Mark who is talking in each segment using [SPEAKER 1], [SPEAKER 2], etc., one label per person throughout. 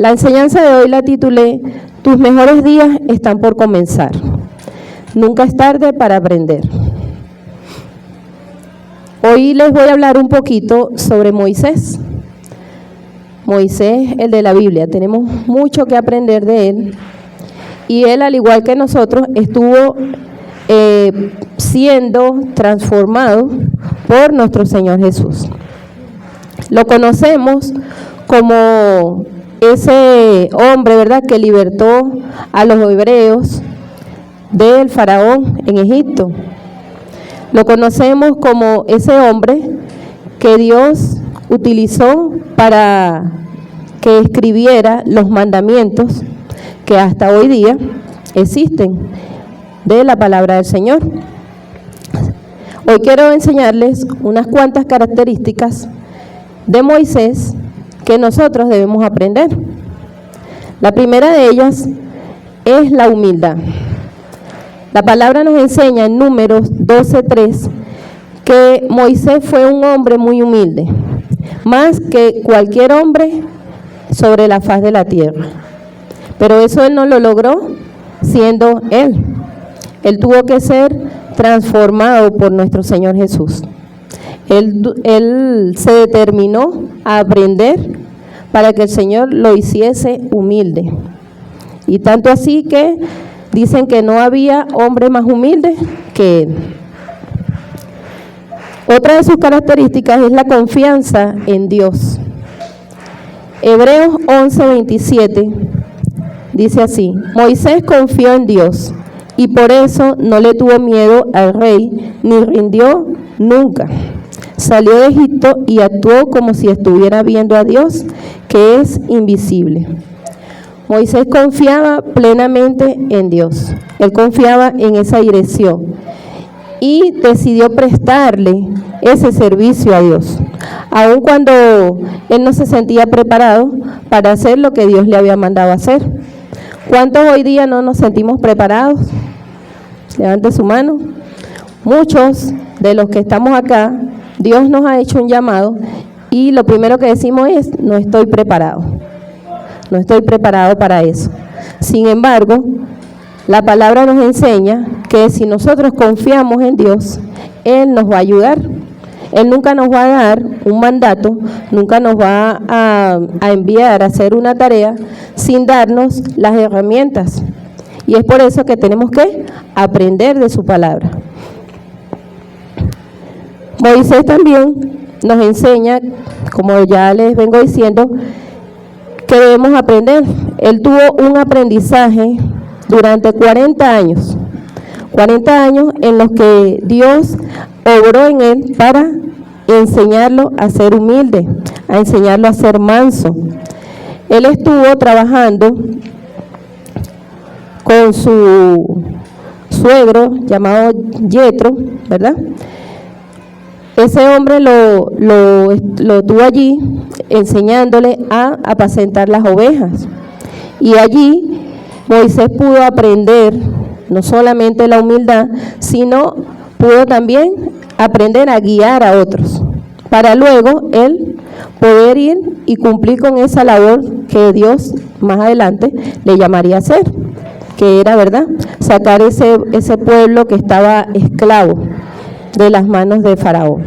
[SPEAKER 1] La enseñanza de hoy la titulé Tus mejores días están por comenzar. Nunca es tarde para aprender. Hoy les voy a hablar un poquito sobre Moisés. Moisés, el de la Biblia. Tenemos mucho que aprender de él. Y él, al igual que nosotros, estuvo siendo transformado por nuestro Señor Jesús. Lo conocemos como ese hombre, ¿verdad?, que libertó a los hebreos del faraón en Egipto. Lo conocemos como ese hombre que Dios utilizó para que escribiera los mandamientos que hasta hoy día existen de la palabra del Señor. Hoy quiero enseñarles unas cuantas características de Moisés que nosotros debemos aprender. La primera de ellas es la humildad. La palabra nos enseña en Números 12:3 que Moisés fue un hombre muy humilde, más que cualquier hombre sobre la faz de la tierra. Pero eso él no lo logró siendo él. Él tuvo que ser transformado por nuestro Señor Jesús. Él se determinó a aprender para que el Señor lo hiciese humilde. Y tanto así que dicen que no había hombre más humilde que él. Otra de sus características es la confianza en Dios. Hebreos 11:27 dice así: Moisés confió en Dios y por eso no le tuvo miedo al rey, ni rindió nunca. Salió de Egipto y actuó como si estuviera viendo a Dios, que es invisible. Moisés confiaba plenamente en Dios. Él confiaba en esa dirección y decidió prestarle ese servicio a Dios, aun cuando él no se sentía preparado para hacer lo que Dios le había mandado hacer. ¿Cuántos hoy día no nos sentimos preparados? Levante su mano. Muchos de los que estamos acá, Dios nos ha hecho un llamado y lo primero que decimos es: no estoy preparado. No estoy preparado para eso. Sin embargo, la palabra nos enseña que si nosotros confiamos en Dios, Él nos va a ayudar. Él nunca nos va a dar un mandato, nunca nos va a enviar a hacer una tarea sin darnos las herramientas. Y es por eso que tenemos que aprender de su palabra. Moisés también nos enseña, como ya les vengo diciendo, que debemos aprender. Él tuvo un aprendizaje durante 40 años. 40 años en los que Dios obró en él para enseñarlo a ser humilde, a enseñarlo a ser manso. Él estuvo trabajando con su suegro llamado Yetro, ¿verdad? Ese hombre lo tuvo allí enseñándole a apacentar las ovejas. Y allí Moisés pudo aprender no solamente la humildad, sino pudo también aprender a guiar a otros, para luego él poder ir y cumplir con esa labor que Dios más adelante le llamaría a hacer, que era, ¿verdad?, sacar ese pueblo que estaba esclavo de las manos de Faraón.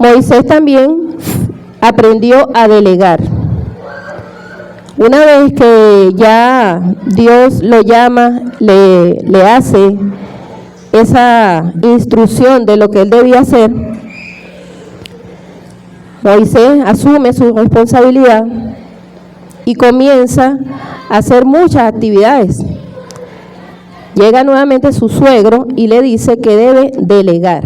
[SPEAKER 1] Moisés también aprendió a delegar. Una vez que ya Dios lo llama, le hace esa instrucción de lo que él debía hacer, Moisés asume su responsabilidad y comienza a hacer muchas actividades. Llega nuevamente su suegro y le dice que debe delegar.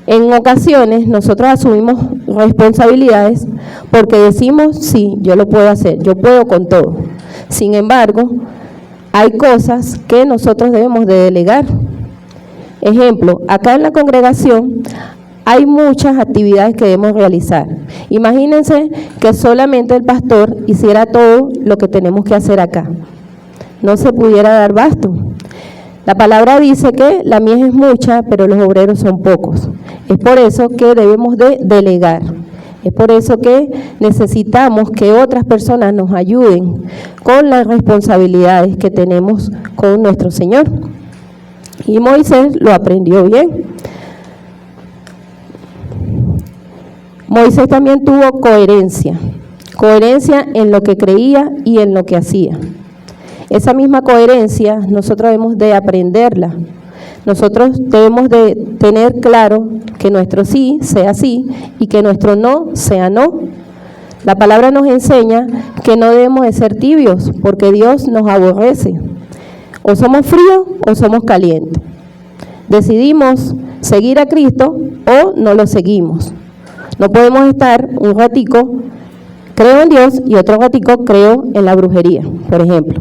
[SPEAKER 1] En ocasiones nosotros asumimos responsabilidades porque decimos: sí, yo lo puedo hacer, yo puedo con todo. Sin embargo, hay cosas que nosotros debemos de delegar. Ejemplo, acá en la congregación hay muchas actividades que debemos realizar. Imagínense que solamente el pastor hiciera todo lo que tenemos que hacer acá. No se pudiera dar basto. La palabra dice que la mies es mucha, pero los obreros son pocos. Es por eso que debemos de delegar. Es por eso que necesitamos que otras personas nos ayuden con las responsabilidades que tenemos con nuestro Señor. Y Moisés lo aprendió bien. Moisés también tuvo coherencia en lo que creía y en lo que hacía. Esa misma coherencia nosotros debemos de aprenderla. Nosotros debemos de tener claro que nuestro sí sea sí y que nuestro no sea no. La palabra nos enseña que no debemos de ser tibios porque Dios nos aborrece. O somos fríos o somos calientes. Decidimos seguir a Cristo o no lo seguimos. No podemos estar un ratico, creo en Dios, y otro ratico creo en la brujería, por ejemplo.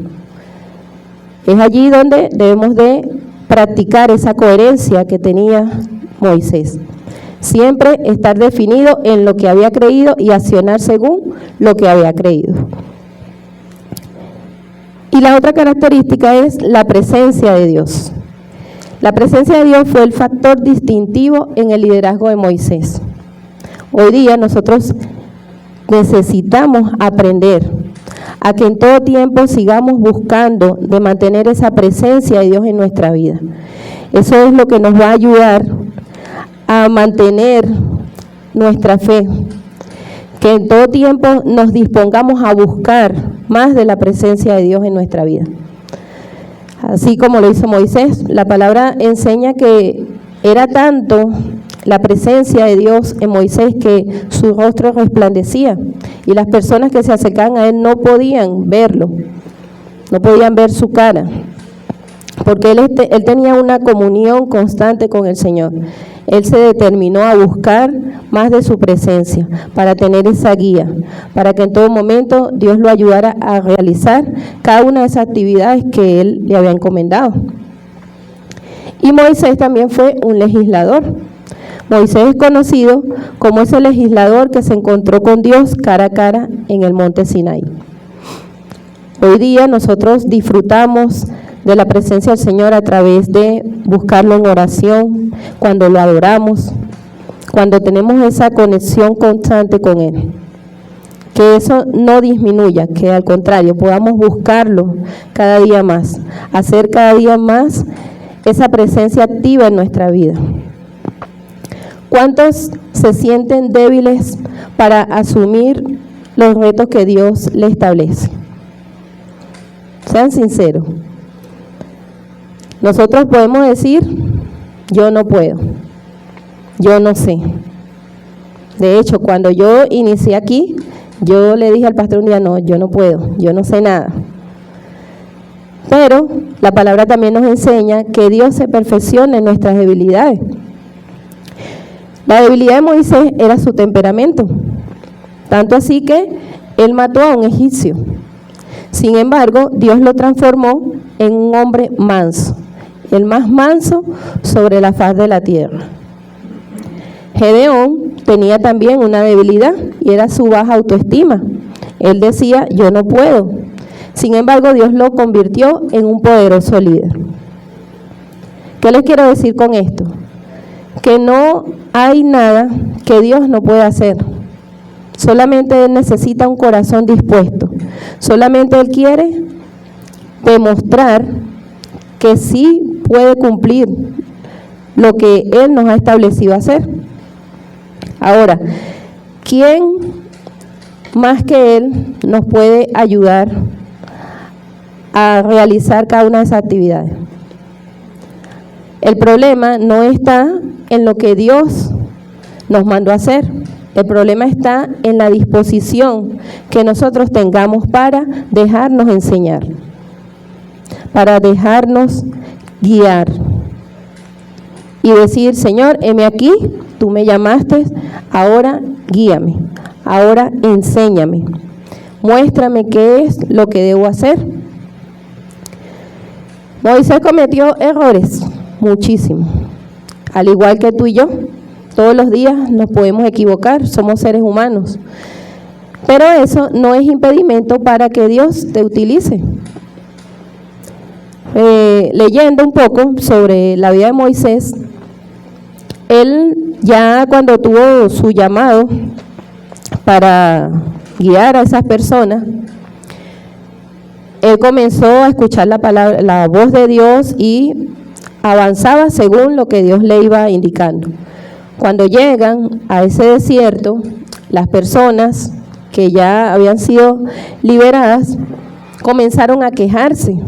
[SPEAKER 1] Es allí donde debemos de practicar esa coherencia que tenía Moisés. Siempre estar definido en lo que había creído y accionar según lo que había creído. Y la otra característica es la presencia de Dios. La presencia de Dios fue el factor distintivo en el liderazgo de Moisés. Hoy día nosotros necesitamos aprender a que en todo tiempo sigamos buscando de mantener esa presencia de Dios en nuestra vida. Eso es lo que nos va a ayudar a mantener nuestra fe. Que en todo tiempo nos dispongamos a buscar más de la presencia de Dios en nuestra vida. Así como lo hizo Moisés, la palabra enseña que era tanto la presencia de Dios en Moisés que su rostro resplandecía y las personas que se acercaban a él no podían verlo, no podían ver su cara, porque él tenía una comunión constante con el Señor. Él se determinó a buscar más de su presencia para tener esa guía, para que en todo momento Dios lo ayudara a realizar cada una de esas actividades que él le había encomendado. Y Moisés también fue un legislador. Moisés es conocido como ese legislador que se encontró con Dios cara a cara en el monte Sinaí. Hoy día nosotros disfrutamos de la presencia del Señor a través de buscarlo en oración, cuando lo adoramos, cuando tenemos esa conexión constante con Él. Que eso no disminuya, que al contrario, podamos buscarlo cada día más, hacer cada día más esa presencia activa en nuestra vida. ¿Cuántos se sienten débiles para asumir los retos que Dios le establece? Sean sinceros. Nosotros podemos decir, yo no puedo, yo no sé. De hecho, cuando yo inicié aquí, yo le dije al pastor un día, no, yo no puedo, yo no sé nada. Pero la palabra también nos enseña que Dios se perfecciona en nuestras debilidades. La debilidad de Moisés era su temperamento, tanto así que él mató a un egipcio. Sin embargo, Dios lo transformó en un hombre manso, el más manso sobre la faz de la tierra. Gedeón tenía también una debilidad y era su baja autoestima. Él decía, yo no puedo. Sin embargo, Dios lo convirtió en un poderoso líder. ¿Qué les quiero decir con esto? Que no hay nada que Dios no pueda hacer. Solamente Él necesita un corazón dispuesto. Solamente Él quiere demostrar que sí puede cumplir lo que Él nos ha establecido hacer. Ahora, ¿quién más que Él nos puede ayudar a realizar cada una de esas actividades? El problema no está en lo que Dios nos mandó a hacer. El problema está en la disposición que nosotros tengamos para dejarnos enseñar, para dejarnos guiar y decir, Señor, heme aquí, tú me llamaste, ahora guíame, ahora enséñame, muéstrame qué es lo que debo hacer. Moisés cometió errores, muchísimo, al igual que tú y yo. Todos los días nos podemos equivocar, somos seres humanos. Pero eso no es impedimento para que Dios te utilice. Leyendo un poco sobre la vida de Moisés, él ya cuando tuvo su llamado, para guiar a esas personas, él comenzó a escuchar la voz de Dios y avanzaba según lo que Dios le iba indicando. Cuando llegan a ese desierto, las personas que ya habían sido liberadas comenzaron a quejarse,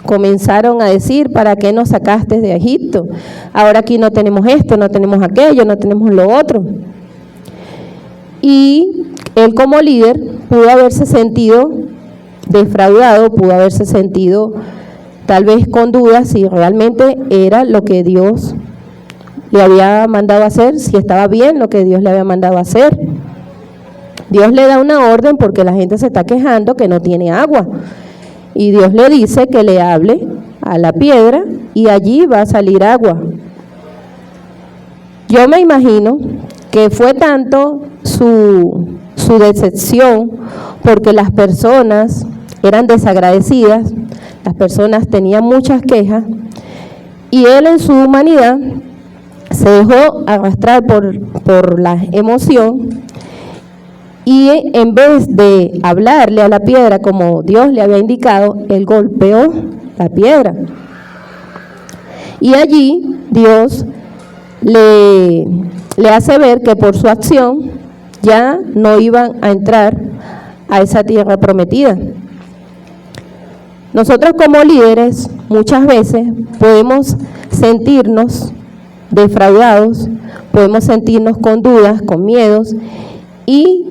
[SPEAKER 1] comenzaron a decir: ¿para qué nos sacaste de Egipto? Ahora aquí no tenemos esto, no tenemos aquello, no tenemos lo otro. Y él, como líder, pudo haberse sentido defraudado, pudo haberse sentido tal vez con dudas si realmente era lo que Dios le había mandado a hacer, si estaba bien lo que Dios le había mandado a hacer. Dios le da una orden porque la gente se está quejando que no tiene agua. Y Dios le dice que le hable a la piedra y allí va a salir agua. Yo me imagino que fue tanto su decepción, porque las personas eran desagradecidas, las personas tenían muchas quejas, y él en su humanidad se dejó arrastrar por la emoción, y en vez de hablarle a la piedra como Dios le había indicado, él golpeó la piedra. Y allí Dios le hace ver que por su acción ya no iban a entrar a esa tierra prometida. Nosotros como líderes muchas veces podemos sentirnos defraudados, podemos sentirnos con dudas, con miedos y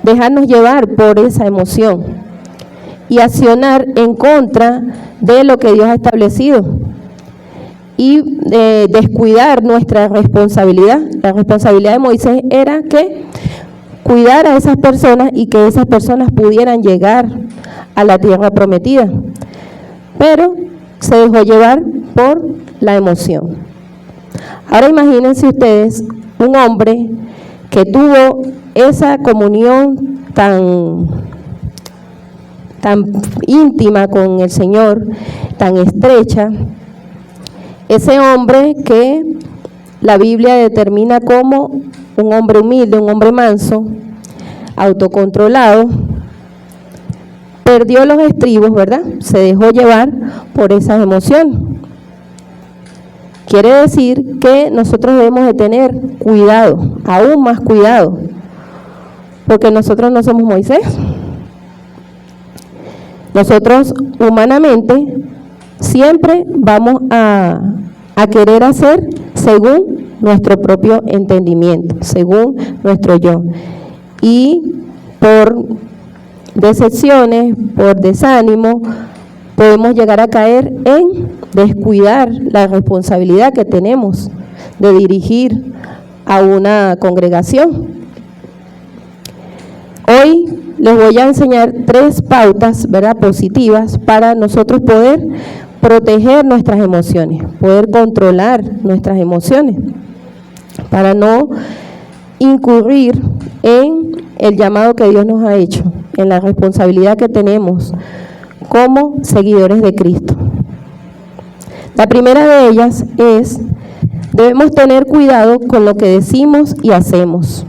[SPEAKER 1] dejarnos llevar por esa emoción y accionar en contra de lo que Dios ha establecido y descuidar nuestra responsabilidad. La responsabilidad de Moisés era que cuidar a esas personas y que esas personas pudieran llegar a la tierra prometida, pero se dejó llevar por la emoción. Ahora imagínense ustedes un hombre que tuvo esa comunión tan íntima con el Señor, tan estrecha, ese hombre que la Biblia determina como un hombre humilde, un hombre manso, autocontrolado, perdió los estribos, ¿verdad? Se dejó llevar por esas emociones. Quiere decir que nosotros debemos de tener cuidado, aún más cuidado, porque nosotros no somos Moisés. Nosotros humanamente siempre vamos a querer hacer según nuestro propio entendimiento, según nuestro yo. Y por decepciones, por desánimo, podemos llegar a caer en descuidar la responsabilidad que tenemos de dirigir a una congregación. Hoy les voy a enseñar 3 pautas, ¿verdad?, positivas para nosotros poder proteger nuestras emociones, poder controlar nuestras emociones, para no incurrir en el llamado que Dios nos ha hecho, en la responsabilidad que tenemos como seguidores de Cristo. La primera de ellas es: debemos tener cuidado con lo que decimos y hacemos.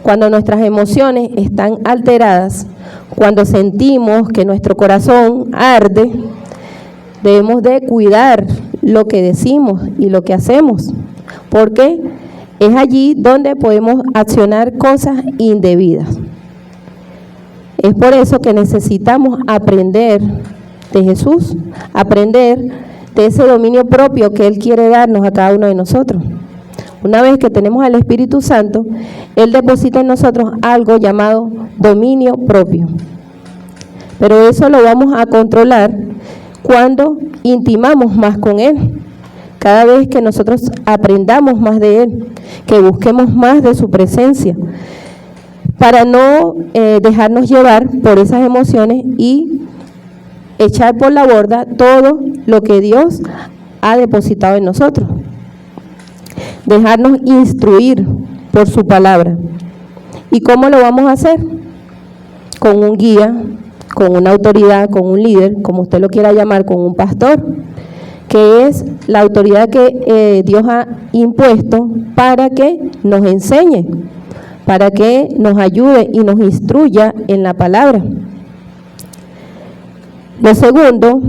[SPEAKER 1] Cuando nuestras emociones están alteradas, cuando sentimos que nuestro corazón arde, debemos de cuidar lo que decimos y lo que hacemos, porque es allí donde podemos accionar cosas indebidas. Es por eso que necesitamos aprender de Jesús, aprender de ese dominio propio que Él quiere darnos a cada uno de nosotros. Una vez que tenemos al Espíritu Santo, Él deposita en nosotros algo llamado dominio propio. Pero eso lo vamos a controlar cuando intimamos más con Él. Cada vez que nosotros aprendamos más de Él, que busquemos más de su presencia, para no dejarnos llevar por esas emociones y echar por la borda todo lo que Dios ha depositado en nosotros. Dejarnos instruir por su palabra. ¿Y cómo lo vamos a hacer? Con un guía, con una autoridad, con un líder, como usted lo quiera llamar, con un pastor, que es la autoridad que Dios ha impuesto para que nos enseñe, para que nos ayude y nos instruya en la palabra. Lo segundo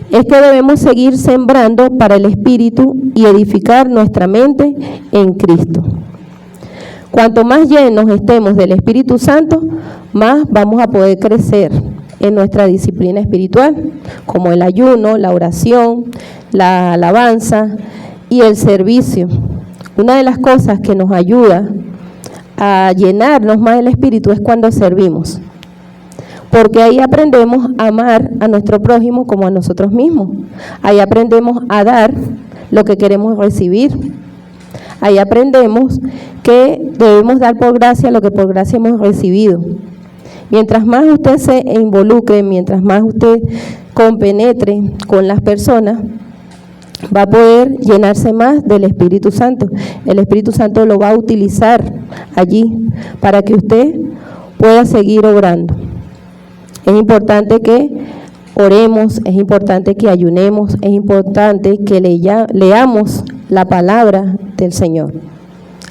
[SPEAKER 1] es que debemos seguir sembrando para el Espíritu y edificar nuestra mente en Cristo. Cuanto más llenos estemos del Espíritu Santo, más vamos a poder crecer en nuestra disciplina espiritual, como el ayuno, la oración, la alabanza y el servicio. Una de las cosas que nos ayuda a llenarnos más del Espíritu es cuando servimos, porque ahí aprendemos a amar a nuestro prójimo como a nosotros mismos. Ahí aprendemos a dar lo que queremos recibir. Ahí aprendemos que debemos dar por gracia lo que por gracia hemos recibido. Mientras más usted se involucre, mientras más usted compenetre con las personas, va a poder llenarse más del Espíritu Santo. El Espíritu Santo lo va a utilizar allí para que usted pueda seguir obrando. Es importante que oremos, es importante que ayunemos, es importante que leamos la palabra del Señor.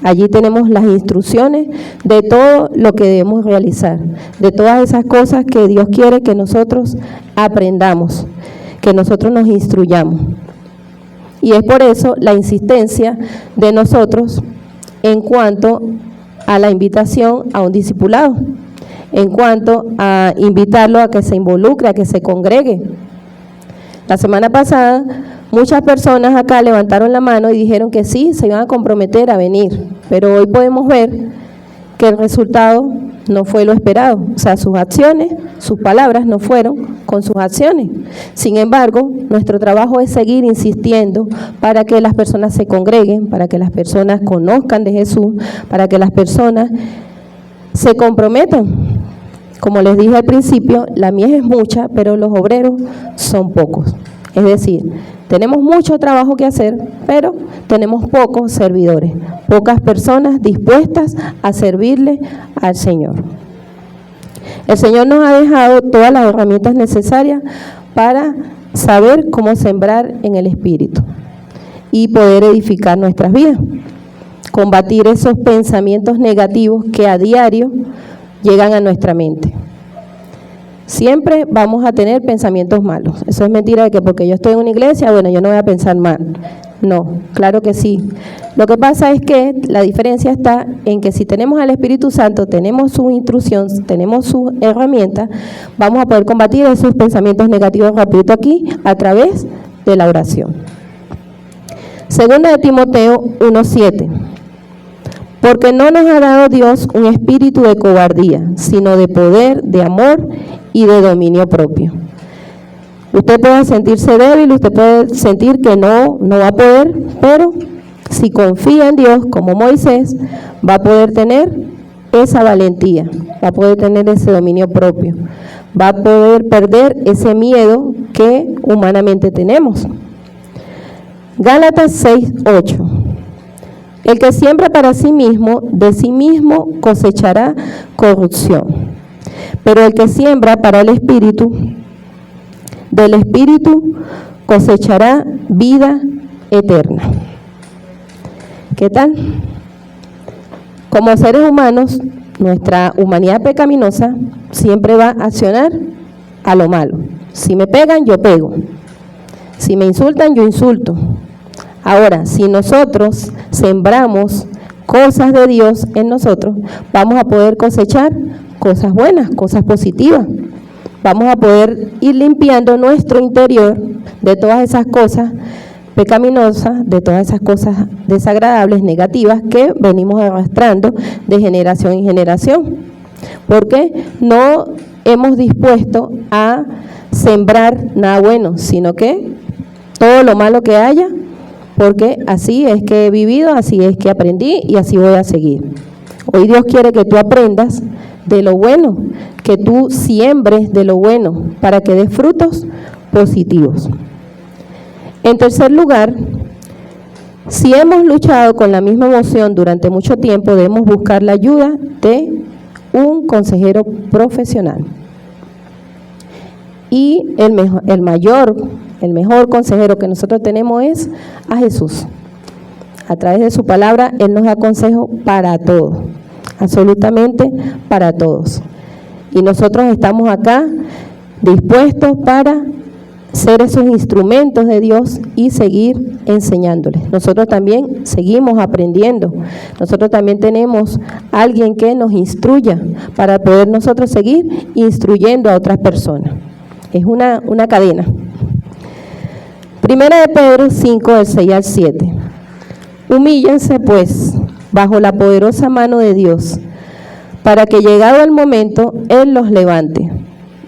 [SPEAKER 1] Allí tenemos las instrucciones de todo lo que debemos realizar, de todas esas cosas que Dios quiere que nosotros aprendamos, que nosotros nos instruyamos. Y es por eso la insistencia de nosotros en cuanto a la invitación a un discipulado, en cuanto a invitarlo a que se involucre, a que se congregue. La semana pasada, muchas personas acá levantaron la mano y dijeron que sí, se iban a comprometer a venir, pero hoy podemos ver que el resultado no fue lo esperado. O sea, sus acciones, sus palabras no fueron con sus acciones. Sin embargo, nuestro trabajo es seguir insistiendo para que las personas se congreguen, para que las personas conozcan de Jesús, para que las personas se comprometan. Como les dije al principio, la mies es mucha, pero los obreros son pocos. Es decir, tenemos mucho trabajo que hacer, pero tenemos pocos servidores, pocas personas dispuestas a servirle al Señor. El Señor nos ha dejado todas las herramientas necesarias para saber cómo sembrar en el Espíritu y poder edificar nuestras vidas, combatir esos pensamientos negativos que a diario llegan a nuestra mente. Siempre vamos a tener pensamientos malos. Eso es mentira de que porque yo estoy en una iglesia, bueno, yo no voy a pensar mal. No, claro que sí. Lo que pasa es que la diferencia está en que si tenemos al Espíritu Santo, tenemos su instrucción, tenemos sus herramientas, vamos a poder combatir esos pensamientos negativos, repito aquí, a través de la oración. Segunda de Timoteo 1:7. Porque no nos ha dado Dios un espíritu de cobardía, sino de poder, de amor y de dominio propio. Usted puede sentirse débil, usted puede sentir que no va a poder, pero si confía en Dios, como Moisés, va a poder tener esa valentía, va a poder tener ese dominio propio, va a poder perder ese miedo que humanamente tenemos. Gálatas 6:8. El que siembra para sí mismo, de sí mismo cosechará corrupción. Pero el que siembra para el Espíritu, del Espíritu cosechará vida eterna. ¿Qué tal? Como seres humanos, nuestra humanidad pecaminosa siempre va a accionar a lo malo. Si me pegan, yo pego. Si me insultan, yo insulto. Ahora, si nosotros sembramos cosas de Dios en nosotros, vamos a poder cosechar cosas buenas, cosas positivas. Vamos a poder ir limpiando nuestro interior de todas esas cosas pecaminosas, de todas esas cosas desagradables, negativas que venimos arrastrando de generación en generación. Porque no hemos dispuesto a sembrar nada bueno, sino que todo lo malo que haya, porque así es que he vivido, así es que aprendí y así voy a seguir. Hoy Dios quiere que tú aprendas de lo bueno, que tú siembres de lo bueno para que des frutos positivos. En tercer lugar, si hemos luchado con la misma emoción durante mucho tiempo, debemos buscar la ayuda de un consejero profesional. Y el mejor consejero que nosotros tenemos es a Jesús. A través de su palabra, Él nos da consejo para todo. absolutamente para todos. Y nosotros estamos acá dispuestos para ser esos instrumentos de Dios y seguir enseñándoles. Nosotros también seguimos aprendiendo. Nosotros también tenemos alguien que nos instruya para poder nosotros seguir instruyendo a otras personas. Es una cadena. Primera de Pedro 5, del 6 al 7. Humíllense pues bajo la poderosa mano de Dios, para que llegado el momento Él los levante.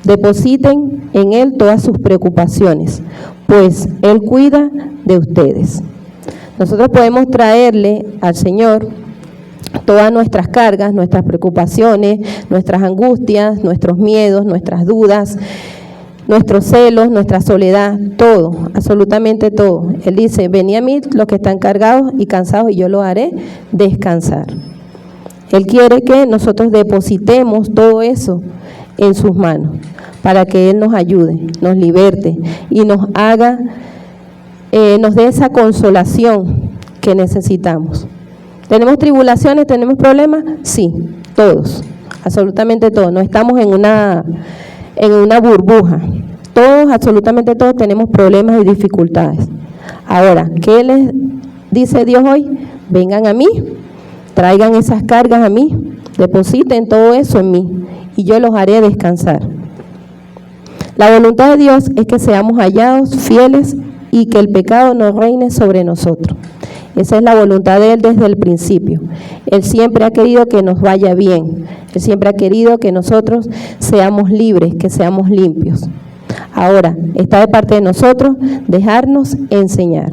[SPEAKER 1] Depositen en Él todas sus preocupaciones, pues Él cuida de ustedes. Nosotros podemos traerle al Señor todas nuestras cargas, nuestras preocupaciones, nuestras angustias, nuestros miedos, nuestras dudas, nuestros celos, nuestra soledad, todo, absolutamente todo. Él dice, venid a mí los que están cargados y cansados y yo los haré descansar. Él quiere que nosotros depositemos todo eso en sus manos, para que Él nos ayude, nos liberte y nos haga, nos dé esa consolación que necesitamos. ¿Tenemos tribulaciones? ¿Tenemos problemas? Sí, todos, absolutamente todos. No estamos en una burbuja. Todos, absolutamente todos, tenemos problemas y dificultades. Ahora, ¿qué les dice Dios hoy? Vengan a mí, traigan esas cargas a mí, depositen todo eso en mí y yo los haré descansar. La voluntad de Dios es que seamos hallados fieles y que el pecado no reine sobre nosotros. Esa es la voluntad de Él desde el principio. Él siempre ha querido que nos vaya bien. Él siempre ha querido que nosotros seamos libres, que seamos limpios. Ahora, está de parte de nosotros dejarnos enseñar.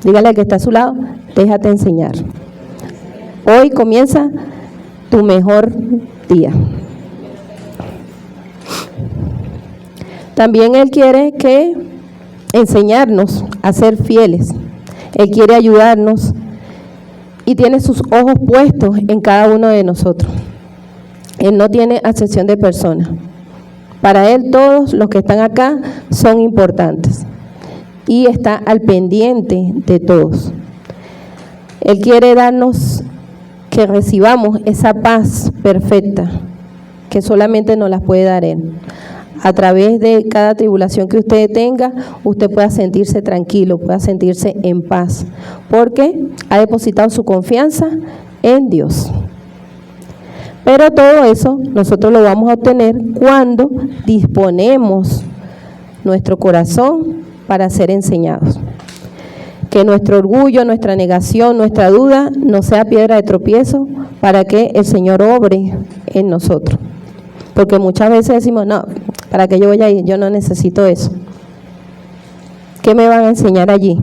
[SPEAKER 1] Dígale al que está a su lado, déjate enseñar. Hoy comienza tu mejor día. También Él quiere enseñarnos a ser fieles. Él quiere ayudarnos y tiene sus ojos puestos en cada uno de nosotros. Él no tiene acepción de personas. Para Él todos los que están acá son importantes y está al pendiente de todos. Él quiere darnos que recibamos esa paz perfecta que solamente nos la puede dar Él. A través de cada tribulación que usted tenga, usted pueda sentirse tranquilo, pueda sentirse en paz, porque ha depositado su confianza en Dios. Pero todo eso nosotros lo vamos a obtener cuando disponemos nuestro corazón para ser enseñados. Que nuestro orgullo, nuestra negación, nuestra duda no sea piedra de tropiezo para que el Señor obre en nosotros. Porque muchas veces decimos, no, ¿para qué yo voy a ir? Yo no necesito eso. ¿Qué me van a enseñar allí?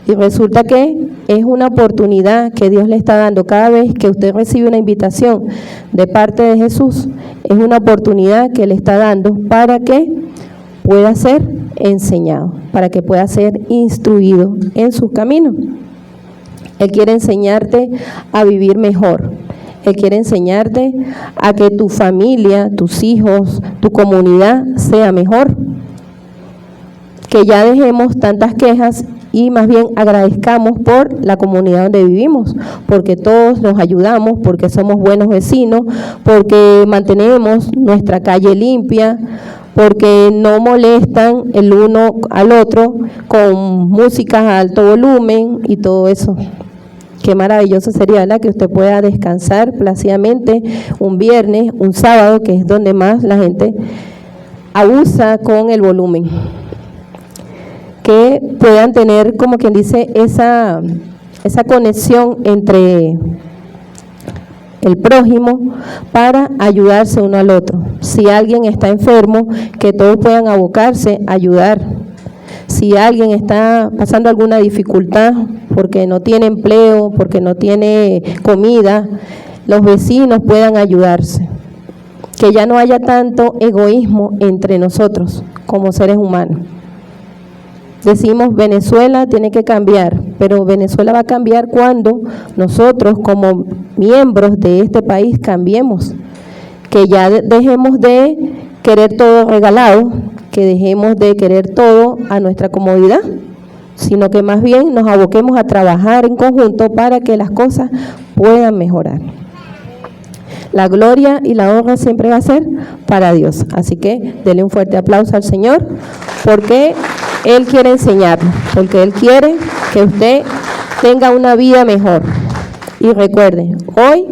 [SPEAKER 1] Y resulta que es una oportunidad que Dios le está dando. Cada vez que usted recibe una invitación de parte de Jesús, es una oportunidad que le está dando para que pueda ser enseñado, para que pueda ser instruido en sus caminos. Él quiere enseñarte a vivir mejor. Él quiere enseñarte a que tu familia, tus hijos, tu comunidad sea mejor. Que ya dejemos tantas quejas y más bien agradezcamos por la comunidad donde vivimos, porque todos nos ayudamos, porque somos buenos vecinos, porque mantenemos nuestra calle limpia, porque no molestan el uno al otro con música a alto volumen y todo eso. Qué maravilloso sería, ¿verdad?, que usted pueda descansar plácidamente un viernes, un sábado, que es donde más la gente abusa con el volumen. Que puedan tener, como quien dice, esa conexión entre el prójimo para ayudarse uno al otro. Si alguien está enfermo, que todos puedan abocarse a ayudar. Si alguien está pasando alguna dificultad porque no tiene empleo, porque no tiene comida, los vecinos puedan ayudarse. Que ya no haya tanto egoísmo entre nosotros como seres humanos. Decimos Venezuela tiene que cambiar, pero Venezuela va a cambiar cuando nosotros como miembros de este país cambiemos. Que ya dejemos de querer todo regalado, que dejemos de querer todo a nuestra comodidad, sino que más bien nos aboquemos a trabajar en conjunto para que las cosas puedan mejorar. La gloria y la honra siempre va a ser para Dios. Así que denle un fuerte aplauso al Señor, porque Él quiere enseñarnos, porque Él quiere que usted tenga una vida mejor. Y recuerde, hoy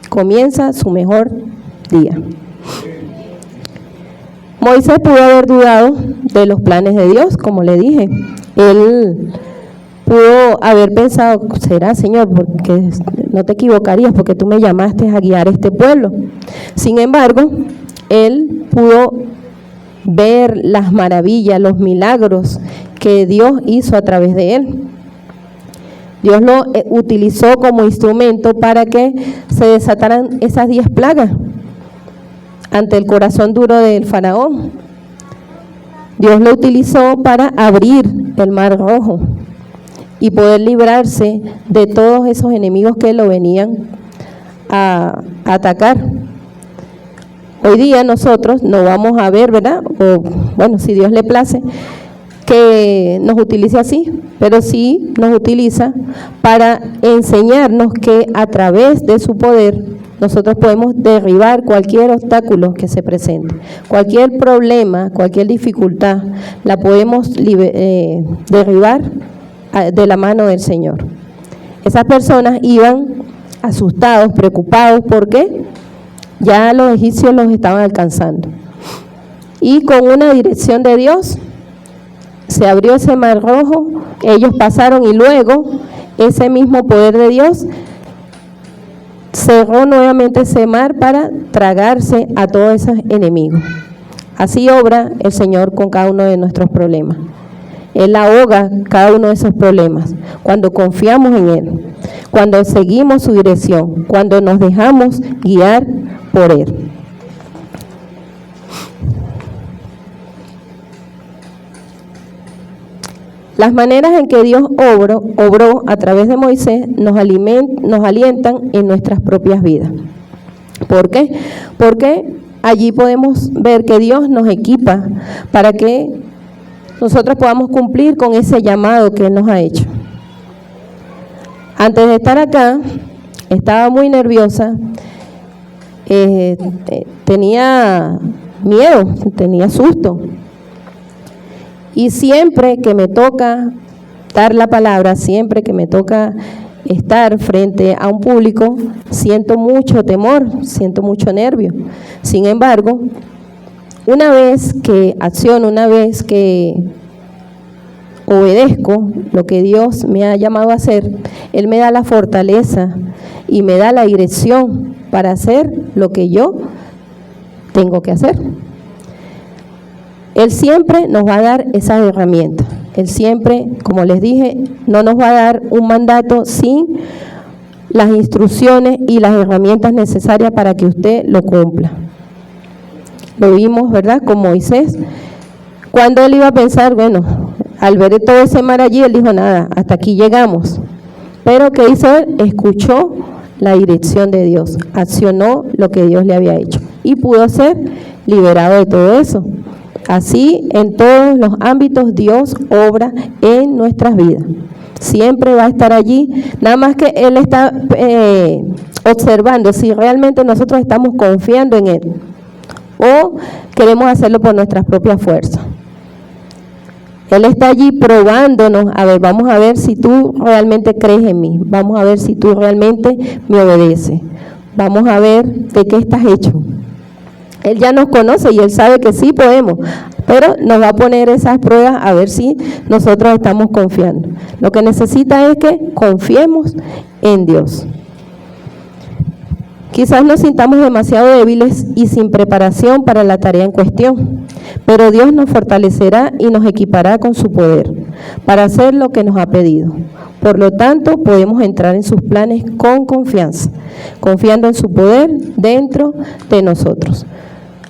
[SPEAKER 1] comienza su mejor día. Moisés pudo haber dudado de los planes de Dios, como le dije. Él pudo haber pensado, será, Señor, porque no te equivocarías, porque tú me llamaste a guiar este pueblo. Sin embargo, él pudo ver las maravillas, los milagros que Dios hizo a través de él. Dios lo utilizó como instrumento para que se desataran esas 10 plagas ante el corazón duro del faraón. Dios lo utilizó para abrir el mar rojo y poder librarse de todos esos enemigos que lo venían a atacar. Hoy día nosotros no vamos a ver, ¿verdad? O bueno, si Dios le place, que nos utilice así, pero sí nos utiliza para enseñarnos que a través de su poder nosotros podemos derribar cualquier obstáculo que se presente, cualquier problema, cualquier dificultad, la podemos derribar de la mano del Señor. Esas personas iban asustados, preocupados, porque ya los egipcios los estaban alcanzando. Y con una dirección de Dios, se abrió ese mar rojo, ellos pasaron y luego ese mismo poder de Dios cerró nuevamente ese mar para tragarse a todos esos enemigos. Así obra el Señor con cada uno de nuestros problemas. Él ahoga cada uno de esos problemas cuando confiamos en Él, cuando seguimos su dirección, cuando nos dejamos guiar por Él. Las maneras en que Dios obró a través de Moisés nos alientan en nuestras propias vidas. ¿Por qué? Porque allí podemos ver que Dios nos equipa para que nosotros podamos cumplir con ese llamado que Él nos ha hecho. Antes de estar acá, estaba muy nerviosa, tenía miedo, tenía susto. Y siempre que me toca dar la palabra, siempre que me toca estar frente a un público, siento mucho temor, siento mucho nervio. Sin embargo, una vez que acciono, una vez que obedezco lo que Dios me ha llamado a hacer, Él me da la fortaleza y me da la dirección para hacer lo que yo tengo que hacer. Él siempre nos va a dar esas herramientas. Él siempre, como les dije, no nos va a dar un mandato sin las instrucciones y las herramientas necesarias para que usted lo cumpla. Lo vimos, ¿verdad?, con Moisés. Cuando él iba a pensar, bueno, al ver todo ese mar allí, él dijo, nada, hasta aquí llegamos. Pero ¿qué hizo él? Escuchó la dirección de Dios, accionó lo que Dios le había hecho y pudo ser liberado de todo eso. Así, en todos los ámbitos, Dios obra en nuestras vidas. Siempre va a estar allí, nada más que Él está observando si realmente nosotros estamos confiando en Él o queremos hacerlo por nuestras propias fuerzas. Él está allí probándonos, a ver, vamos a ver si tú realmente crees en mí, vamos a ver si tú realmente me obedeces, vamos a ver de qué estás hecho. Él ya nos conoce y Él sabe que sí podemos, pero nos va a poner esas pruebas a ver si nosotros estamos confiando. Lo que necesita es que confiemos en Dios. Quizás nos sintamos demasiado débiles y sin preparación para la tarea en cuestión, pero Dios nos fortalecerá y nos equipará con su poder para hacer lo que nos ha pedido. Por lo tanto, podemos entrar en sus planes con confianza, confiando en su poder dentro de nosotros.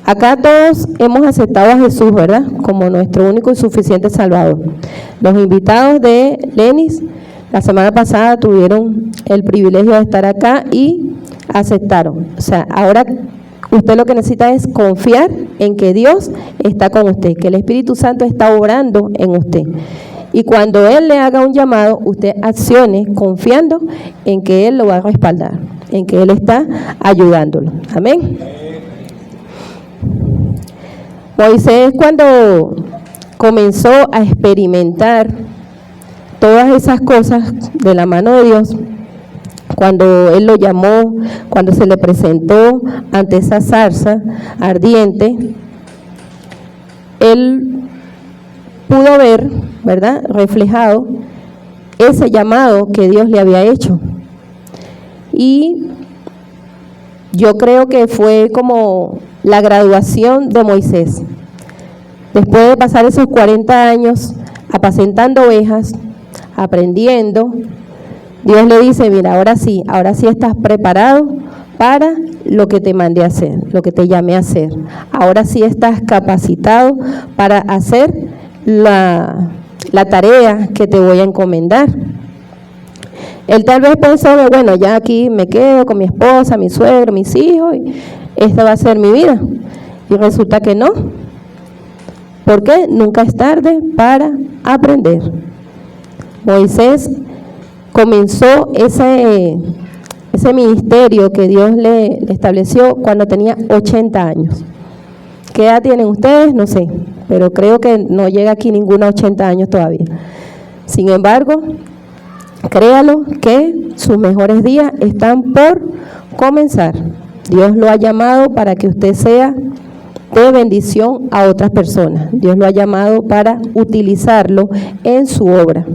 [SPEAKER 1] Acá todos hemos aceptado a Jesús, ¿verdad?, como nuestro único y suficiente Salvador. Los invitados de Lenis la semana pasada tuvieron el privilegio de estar acá y aceptaron. O sea, ahora usted lo que necesita es confiar en que Dios está con usted, que el Espíritu Santo está obrando en usted. Y cuando Él le haga un llamado, usted accione confiando en que Él lo va a respaldar, en que Él está ayudándolo. Amén. Moisés, cuando comenzó a experimentar todas esas cosas de la mano de Dios, cuando Él lo llamó, cuando se le presentó ante esa zarza ardiente, Él pudo ver, ¿verdad?, reflejado ese llamado que Dios le había hecho. Y yo creo que fue como la graduación de Moisés. Después de pasar esos 40 años apacentando ovejas, aprendiendo, Dios le dice, mira, ahora sí estás preparado para lo que te mandé a hacer, lo que te llamé a hacer. Ahora sí estás capacitado para hacer la tarea que te voy a encomendar. Él tal vez pensó que, bueno, ya aquí me quedo con mi esposa, mi suegro, mis hijos, y esta va a ser mi vida. Y resulta que no. Porque nunca es tarde para aprender. Moisés comenzó ese ministerio que Dios le estableció cuando tenía 80 años. ¿Qué edad tienen ustedes? No sé, pero creo que no llega aquí ninguno a 80 años todavía. Sin embargo, créalo que sus mejores días están por comenzar. Dios lo ha llamado para que usted sea de bendición a otras personas. Dios lo ha llamado para utilizarlo en su obra.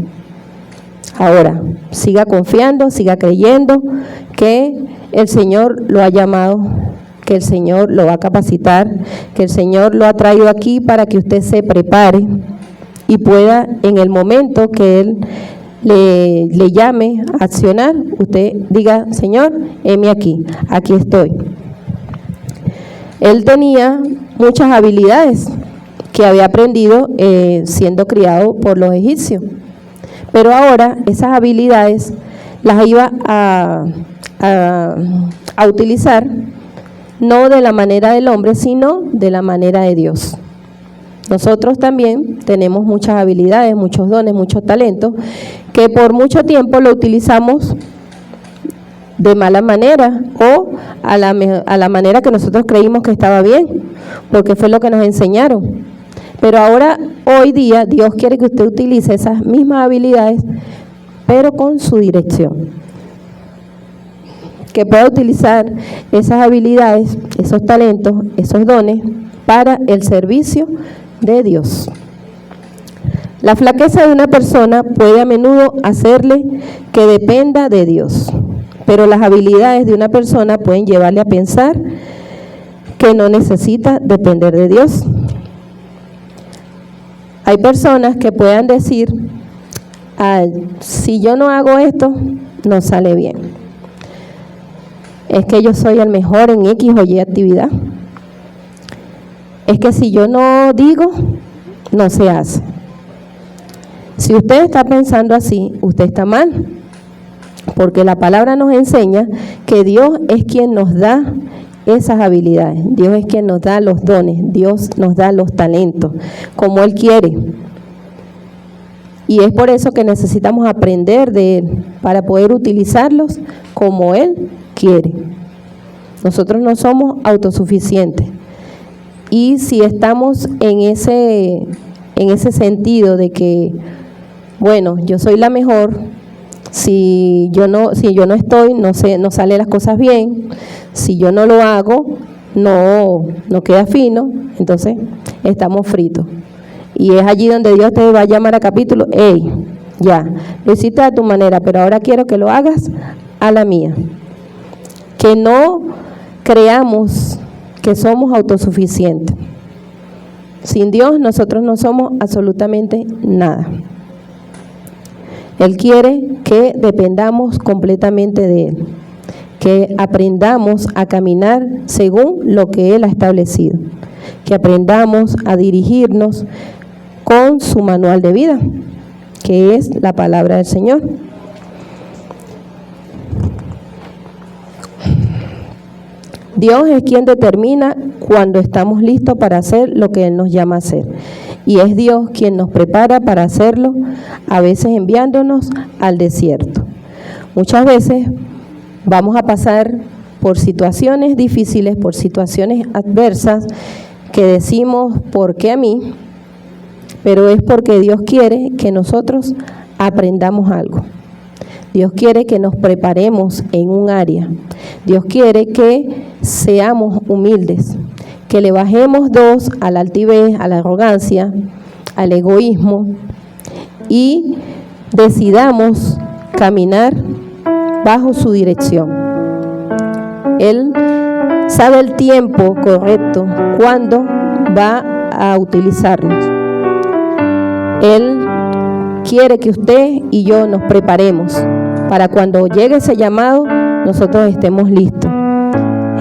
[SPEAKER 1] Ahora, siga confiando, siga creyendo que el Señor lo ha llamado, que el Señor lo va a capacitar, que el Señor lo ha traído aquí para que usted se prepare y pueda, en el momento que Él le llame a accionar, usted diga, Señor, heme aquí estoy. Él tenía muchas habilidades que había aprendido siendo criado por los egipcios. Pero ahora esas habilidades las iba a utilizar no de la manera del hombre, sino de la manera de Dios. Nosotros también tenemos muchas habilidades, muchos dones, muchos talentos, que por mucho tiempo lo utilizamos de mala manera o a la manera que nosotros creímos que estaba bien, porque fue lo que nos enseñaron. Pero ahora, hoy día, Dios quiere que usted utilice esas mismas habilidades, pero con su dirección. Que pueda utilizar esas habilidades, esos talentos, esos dones, para el servicio de Dios. La flaqueza de una persona puede a menudo hacerle que dependa de Dios, pero las habilidades de una persona pueden llevarle a pensar que no necesita depender de Dios. Hay personas que puedan decir, si yo no hago esto, no sale bien. Es que yo soy el mejor en X o Y actividad. Es que si yo no digo, no se hace. Si usted está pensando así, usted está mal. Porque la palabra nos enseña que Dios es quien nos da esas habilidades. Dios es quien nos da los dones, Dios nos da los talentos, como Él quiere. Y es por eso que necesitamos aprender de Él, para poder utilizarlos como Él quiere. Nosotros no somos autosuficientes. Y si estamos en ese sentido de que, bueno, yo soy la mejor, si yo no estoy, no salen las cosas bien. Si yo no lo hago, no queda fino, entonces estamos fritos. Y es allí donde Dios te va a llamar a capítulo, hey, ya, lo hiciste a tu manera, pero ahora quiero que lo hagas a la mía. Que no creamos que somos autosuficientes. Sin Dios nosotros no somos absolutamente nada. Él quiere que dependamos completamente de Él, que aprendamos a caminar según lo que Él ha establecido, que aprendamos a dirigirnos con su manual de vida, que es la palabra del Señor. Dios es quien determina cuando estamos listos para hacer lo que Él nos llama a hacer. Y es Dios quien nos prepara para hacerlo, a veces enviándonos al desierto. Muchas veces Vamos a pasar por situaciones difíciles, por situaciones adversas, que decimos, ¿por qué a mí? Pero es porque Dios quiere que nosotros aprendamos algo. Dios quiere que nos preparemos en un área. Dios quiere que seamos humildes, que le bajemos dos a la altivez, a la arrogancia, al egoísmo y decidamos caminar bajo su dirección. Él sabe el tiempo correcto, cuándo va a utilizarnos. Él quiere que usted y yo nos preparemos para cuando llegue ese llamado, nosotros estemos listos,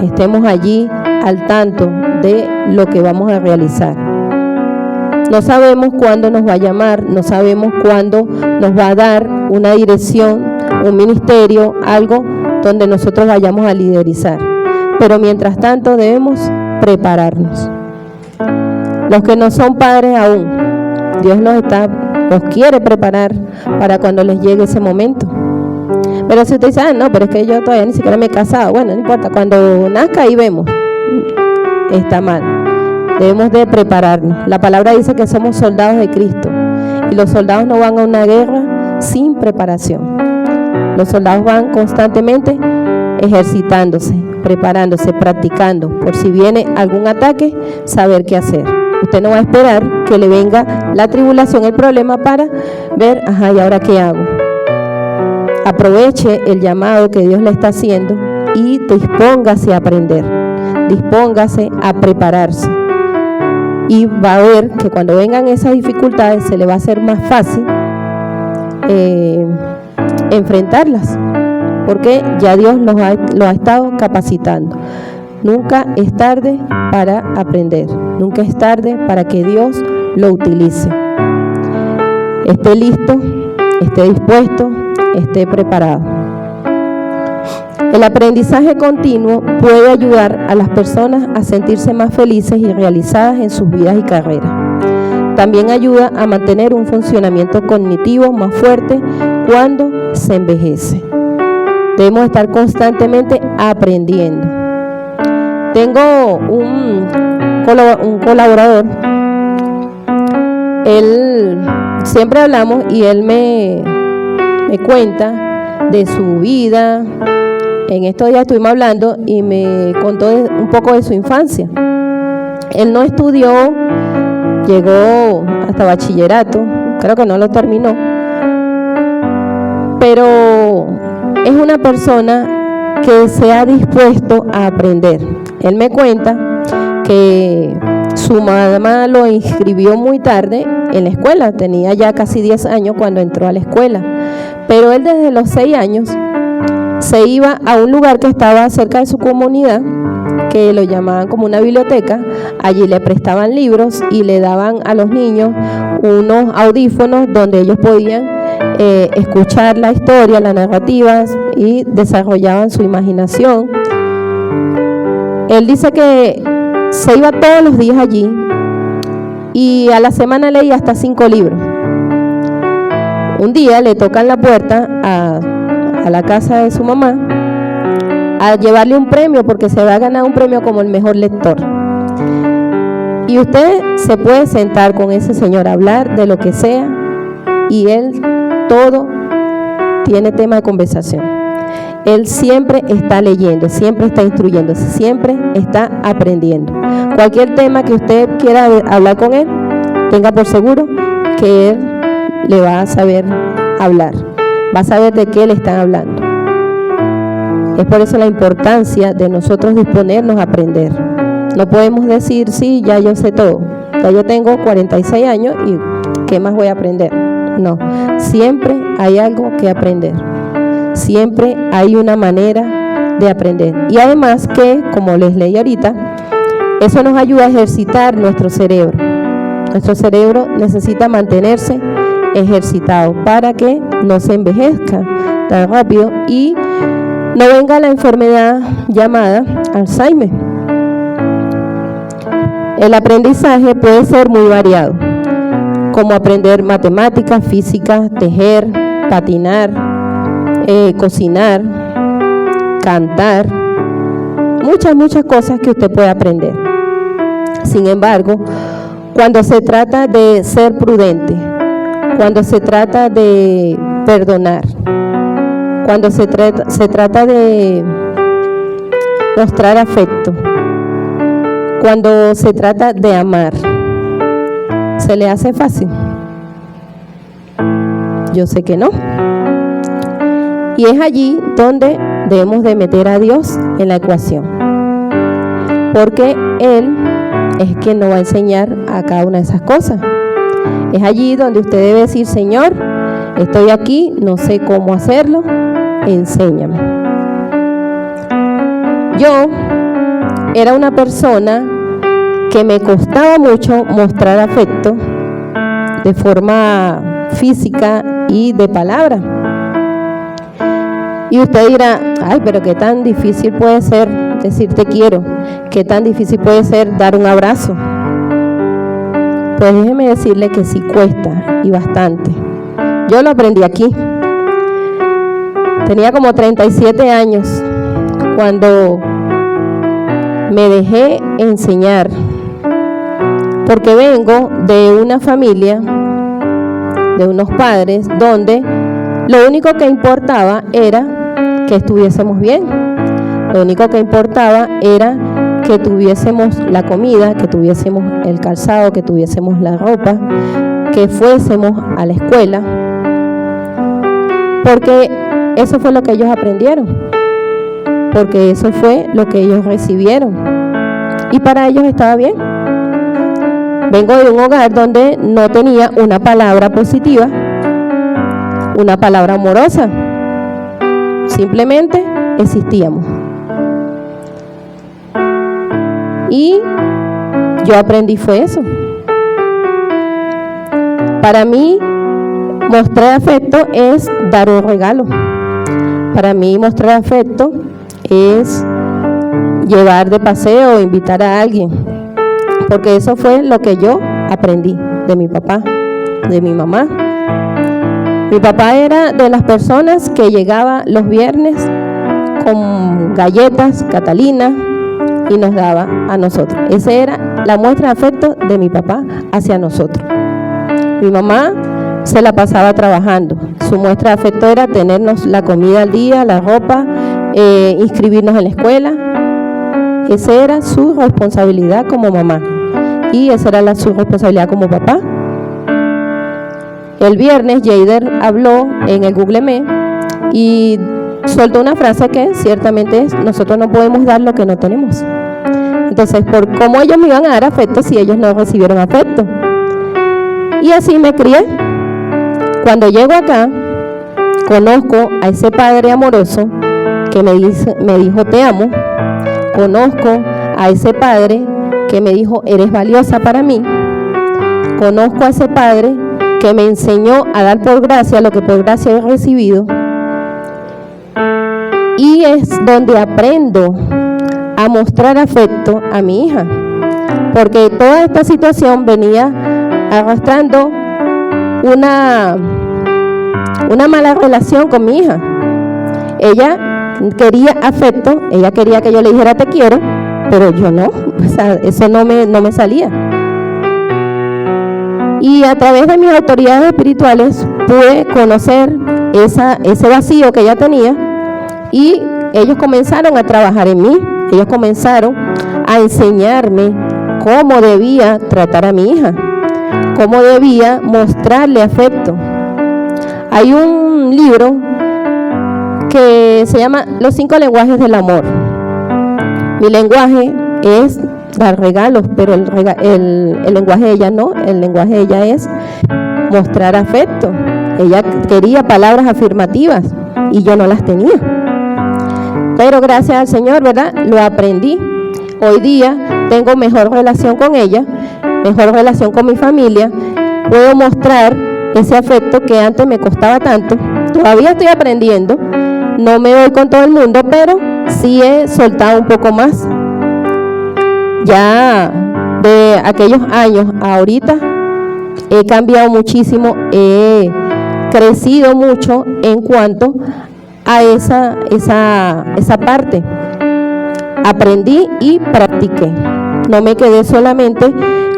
[SPEAKER 1] estemos allí al tanto de lo que vamos a realizar. No sabemos cuándo nos va a llamar, no sabemos cuándo nos va a dar una dirección, un ministerio, algo donde nosotros vayamos a liderizar. Pero mientras tanto debemos prepararnos. Los que no son padres aún, Dios los quiere preparar para cuando les llegue ese momento. Pero si usted dice, no, pero es que yo todavía ni siquiera me he casado, bueno, no importa, cuando nazca ahí vemos, está mal. Debemos de prepararnos. La palabra dice que somos soldados de Cristo y los soldados no van a una guerra sin preparación. Los soldados van constantemente ejercitándose, preparándose, practicando, por si viene algún ataque, saber qué hacer. Usted no va a esperar que le venga la tribulación, el problema para ver, ¿y ahora qué hago? Aproveche el llamado que Dios le está haciendo y dispóngase a aprender, dispóngase a prepararse. Y va a ver que cuando vengan esas dificultades se le va a hacer más fácil enfrentarlas, porque ya Dios lo ha estado capacitando. Nunca es tarde para aprender, nunca es tarde para que Dios lo utilice. Esté listo, esté dispuesto, esté preparado. El aprendizaje continuo puede ayudar a las personas a sentirse más felices y realizadas en sus vidas y carreras. También ayuda a mantener un funcionamiento cognitivo más fuerte cuando se envejece. Debemos estar constantemente aprendiendo. Tengo un colaborador, él siempre hablamos y él me cuenta de su vida. En estos días estuvimos hablando y me contó un poco de su infancia. Él no estudió, llegó hasta bachillerato, creo que no lo terminó, pero es una persona que se ha dispuesto a aprender. Él me cuenta que su mamá lo inscribió muy tarde en la escuela, tenía ya casi 10 años cuando entró a la escuela, pero él desde los 6 años se iba a un lugar que estaba cerca de su comunidad, que lo llamaban como una biblioteca. Allí le prestaban libros y le daban a los niños unos audífonos donde ellos podían escuchar la historia, las narrativas y desarrollaban su imaginación. Él dice que se iba todos los días allí y a la semana leía hasta 5 libros. Un día le tocan la puerta a la casa de su mamá a llevarle un premio porque se va a ganar un premio como el mejor lector. Y usted se puede sentar con ese señor a hablar de lo que sea y él todo tiene tema de conversación. Él siempre está leyendo, siempre está instruyéndose, siempre está aprendiendo. Cualquier tema que usted quiera hablar con él, tenga por seguro que él le va a saber hablar, va a saber de qué le están hablando. Es por eso la importancia de nosotros disponernos a aprender. No podemos decir, sí, ya yo sé todo, ya yo tengo 46 años y ¿qué más voy a aprender? No, siempre hay algo que aprender, siempre hay una manera de aprender. Y además que, como les leí ahorita, eso nos ayuda a ejercitar nuestro cerebro. Nuestro cerebro necesita mantenerse ejercitado para que no se envejezca tan rápido y no venga la enfermedad llamada Alzheimer. El aprendizaje puede ser muy variado, como aprender matemáticas, física, tejer, patinar, cocinar, cantar, muchas cosas que usted puede aprender. Sin embargo, cuando se trata de ser prudente, cuando se trata de perdonar, cuando se trata de mostrar afecto, cuando se trata de amar, ¿se le hace fácil? Yo sé que no. Y es allí donde debemos de meter a Dios en la ecuación, porque Él es quien nos va a enseñar a cada una de esas cosas. Es allí donde usted debe decir: Señor, estoy aquí, no sé cómo hacerlo, enséñame. Yo era una persona que me costaba mucho mostrar afecto de forma física y de palabra. Y usted dirá: ay, pero qué tan difícil puede ser decir te quiero, qué tan difícil puede ser dar un abrazo. Pues déjeme decirle que sí cuesta, y bastante. Yo lo aprendí aquí. Tenía como 37 años cuando me dejé enseñar, porque vengo de una familia, de unos padres, donde lo único que importaba era que estuviésemos bien. Lo único que importaba era que tuviésemos la comida, que tuviésemos el calzado, que tuviésemos la ropa, que fuésemos a la escuela, porque eso fue lo que ellos aprendieron, porque eso fue lo que ellos recibieron, y para ellos estaba bien. Vengo de un hogar donde no tenía una palabra positiva, una palabra amorosa, simplemente existíamos. Y yo aprendí fue eso. Para mí, mostrar afecto es dar un regalo. Para mí, mostrar afecto es llevar de paseo o invitar a alguien, porque eso fue lo que yo aprendí de mi papá, de mi mamá. Mi papá era de las personas que llegaba los viernes con galletas Catalina y nos daba a nosotros. Esa era la muestra de afecto de mi papá hacia nosotros. Mi mamá se la pasaba trabajando. Su muestra de afecto era tenernos la comida al día, la ropa, inscribirnos en la escuela. Esa era su responsabilidad como mamá, y esa era su responsabilidad como papá. El viernes Jader habló en el Google Meet y soltó una frase que ciertamente es: nosotros no podemos dar lo que no tenemos. Entonces, ¿por cómo ellos me iban a dar afecto si ellos no recibieron afecto? Y así me crié. Cuando llego acá, conozco a ese padre amoroso que me dijo te amo. Conozco a ese padre que me dijo eres valiosa para mí. Conozco a ese padre que me enseñó a dar por gracia lo que por gracia he recibido. Y es donde aprendo a mostrar afecto a mi hija, porque toda esta situación venía arrastrando una mala relación con mi hija. Ella quería afecto, ella quería que yo le dijera te quiero, pero yo no, o sea, eso no me salía. Y a través de mis autoridades espirituales pude conocer ese vacío que ella tenía, y ellos comenzaron a trabajar en mí. Ellos comenzaron a enseñarme cómo debía tratar a mi hija, cómo debía mostrarle afecto. Hay un libro que se llama Los 5 lenguajes del amor. Mi lenguaje es dar regalos, pero el lenguaje de ella no. El lenguaje de ella es mostrar afecto. Ella quería palabras afirmativas y yo no las tenía. Pero gracias al Señor, ¿verdad?, lo aprendí. Hoy día tengo mejor relación con ella, mejor relación con mi familia. Puedo mostrar ese afecto que antes me costaba tanto. Todavía estoy aprendiendo, no me doy con todo el mundo, pero sí he soltado un poco más. Ya de aquellos años a ahorita he cambiado muchísimo, he crecido mucho en cuanto a esa parte. Aprendí y practiqué. No me quedé solamente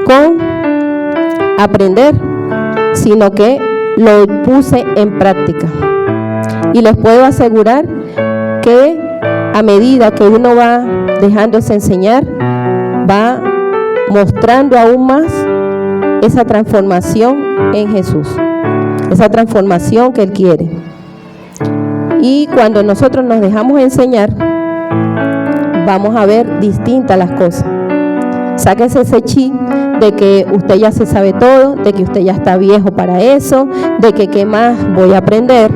[SPEAKER 1] con aprender, sino que lo puse en práctica. Y les puedo asegurar que a medida que uno va dejándose enseñar, va mostrando aún más esa transformación en Jesús, esa transformación que Él quiere. Y cuando nosotros nos dejamos enseñar, vamos a ver distintas las cosas. Sáquese ese chip de que usted ya se sabe todo, de que usted ya está viejo para eso, de que qué más voy a aprender.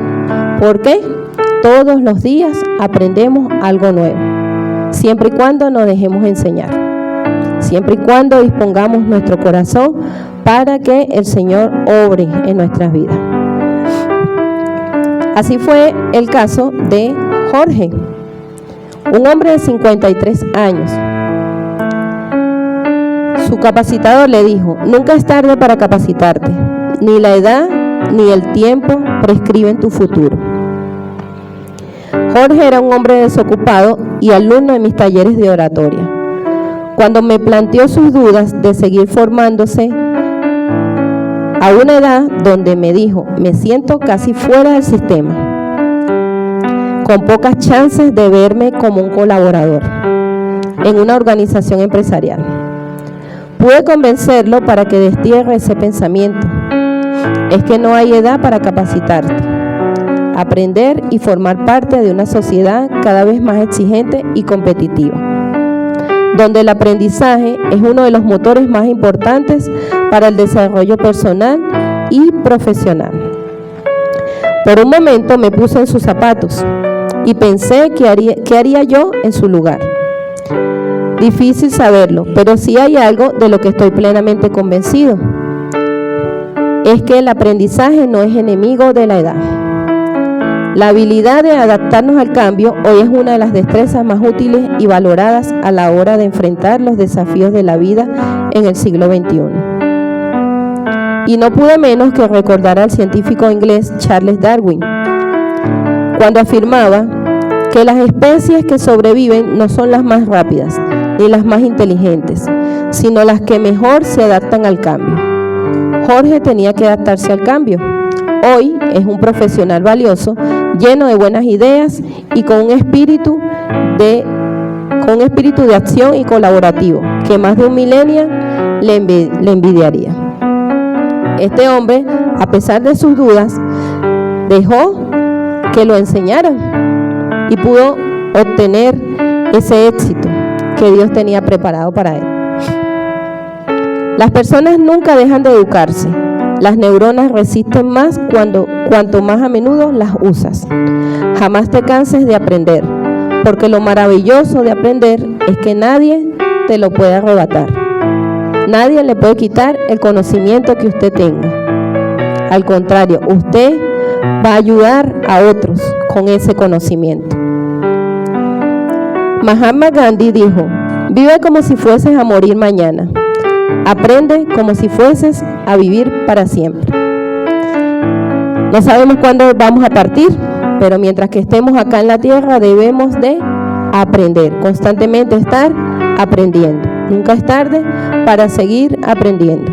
[SPEAKER 1] ¿Por qué? Todos los días aprendemos algo nuevo, siempre y cuando nos dejemos enseñar, siempre y cuando dispongamos nuestro corazón para que el Señor obre en nuestras vidas. Así fue el caso de Jorge, un hombre de 53 años. Su capacitador le dijo: nunca es tarde para capacitarte, ni la edad ni el tiempo prescriben tu futuro. Jorge era un hombre desocupado y alumno de mis talleres de oratoria. Cuando me planteó sus dudas de seguir formándose a una edad donde me dijo: me siento casi fuera del sistema, con pocas chances de verme como un colaborador en una organización empresarial. Pude convencerlo para que destierre ese pensamiento. Es que no hay edad para capacitarte, aprender y formar parte de una sociedad cada vez más exigente y competitiva, donde el aprendizaje es uno de los motores más importantes para el desarrollo personal y profesional. Por un momento me puse en sus zapatos y pensé qué haría yo en su lugar. Difícil saberlo, pero sí hay algo de lo que estoy plenamente convencido. Es que el aprendizaje no es enemigo de la edad. La habilidad de adaptarnos al cambio hoy es una de las destrezas más útiles y valoradas a la hora de enfrentar los desafíos de la vida en el siglo XXI. Y no pude menos que recordar al científico inglés Charles Darwin, cuando afirmaba que las especies que sobreviven no son las más rápidas ni las más inteligentes, sino las que mejor se adaptan al cambio. Jorge tenía que adaptarse al cambio. Hoy es un profesional valioso, lleno de buenas ideas y con un espíritu de acción y colaborativo que más de un millennial le envidiaría. Este hombre, a pesar de sus dudas, dejó que lo enseñaran y pudo obtener ese éxito que Dios tenía preparado para él. Las personas nunca dejan de educarse. Las neuronas resisten más cuanto más a menudo las usas. Jamás te canses de aprender, porque lo maravilloso de aprender es que nadie te lo puede arrebatar. Nadie le puede quitar el conocimiento que usted tenga. Al contrario, usted va a ayudar a otros con ese conocimiento. Mahatma Gandhi dijo: vive como si fueses a morir mañana. Aprende como si fueses a vivir para siempre. No sabemos cuándo vamos a partir, pero mientras que estemos acá en la tierra debemos de aprender, constantemente estar aprendiendo. Nunca es tarde para seguir aprendiendo.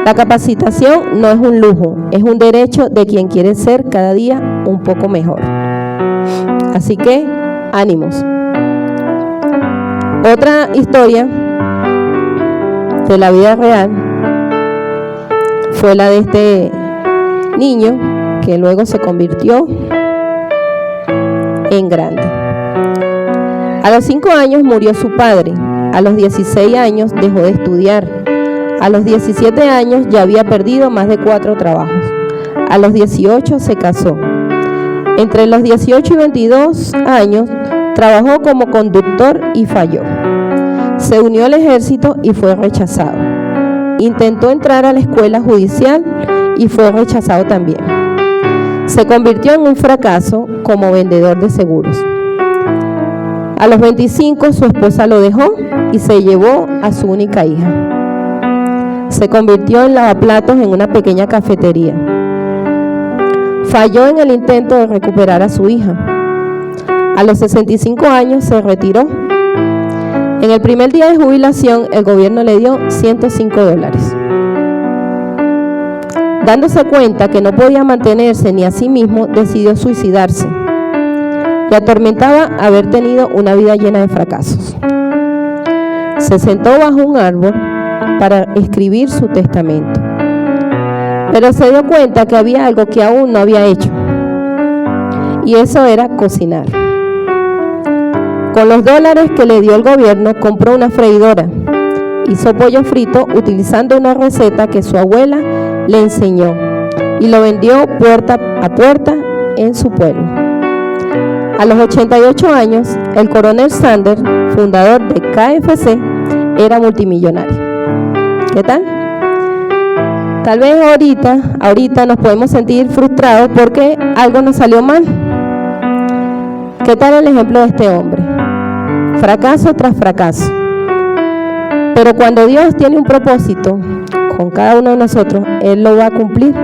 [SPEAKER 1] La capacitación no es un lujo, es un derecho de quien quiere ser cada día un poco mejor. Así que, ánimos. Otra historia de la vida real fue la de este niño que luego se convirtió en grande. A los 5 años murió su padre. A los 16 años dejó de estudiar. A los 17 años ya había perdido más de 4 trabajos. A los 18 se casó. Entre los 18 y 22 años trabajó como conductor y falló. Se unió al ejército y fue rechazado. Intentó entrar a la escuela judicial y fue rechazado también. Se convirtió en un fracaso como vendedor de seguros. A los 25 su esposa lo dejó y se llevó a su única hija. Se convirtió en lavaplatos en una pequeña cafetería. Falló en el intento de recuperar a su hija. A los 65 años se retiró. En el primer día de jubilación, el gobierno le dio $105. Dándose cuenta que no podía mantenerse ni a sí mismo, decidió suicidarse. Le atormentaba haber tenido una vida llena de fracasos. Se sentó bajo un árbol para escribir su testamento. Pero se dio cuenta que había algo que aún no había hecho. Y eso era cocinar. Con los $, que le dio el gobierno, compró una freidora. Hizo pollo frito utilizando una receta que su abuela le enseñó y lo vendió puerta a puerta en su pueblo. A los 88 años, el coronel Sanders, fundador de KFC, era multimillonario. ¿Qué tal? Tal vez ahorita nos podemos sentir frustrados porque algo nos salió mal. ¿Qué tal el ejemplo de este hombre? Fracaso tras fracaso. Pero cuando Dios tiene un propósito con cada uno de nosotros, Él lo va a cumplir.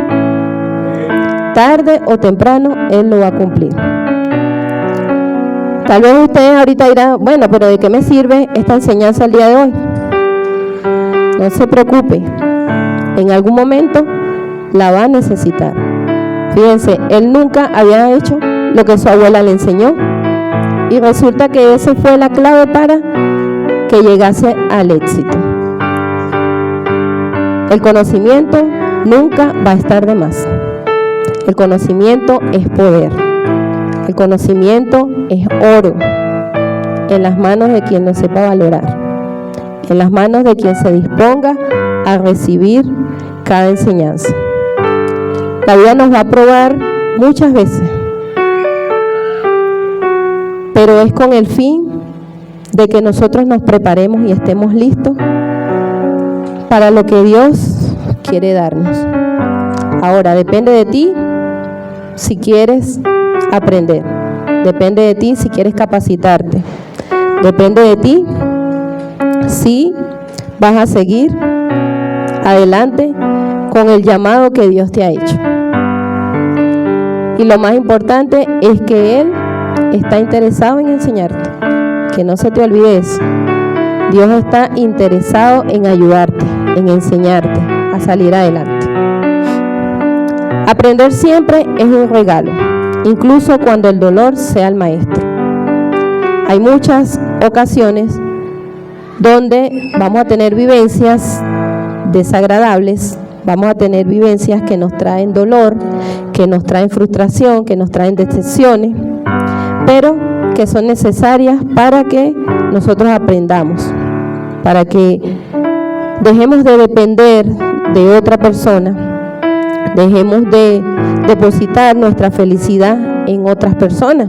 [SPEAKER 1] Tarde o temprano, Él lo va a cumplir. Tal vez usted ahorita dirá, bueno, pero ¿de qué me sirve esta enseñanza el día de hoy? No se preocupe, en algún momento la va a necesitar. Fíjense, él nunca había hecho lo que su abuela le enseñó y resulta que esa fue la clave para que llegase al éxito. El conocimiento nunca va a estar de más. El conocimiento es poder. El conocimiento es oro en las manos de quien lo sepa valorar, en las manos de quien se disponga a recibir cada enseñanza. La vida nos va a probar muchas veces, pero es con el fin de que nosotros nos preparemos y estemos listos para lo que Dios quiere darnos. Ahora, depende de ti si quieres aprender. Depende de ti si quieres capacitarte. Depende de ti si vas a seguir adelante con el llamado que Dios te ha hecho. Y lo más importante es que Él está interesado en enseñarte. Que no se te olvide eso. Dios está interesado en ayudarte, en enseñarte a salir adelante. Aprender siempre es un regalo, incluso cuando el dolor sea el maestro. Hay muchas ocasiones donde vamos a tener vivencias desagradables, vamos a tener vivencias que nos traen dolor, que nos traen frustración, que nos traen decepciones, pero que son necesarias para que nosotros aprendamos, para que dejemos de depender de otra persona, dejemos de depositar nuestra felicidad en otras personas.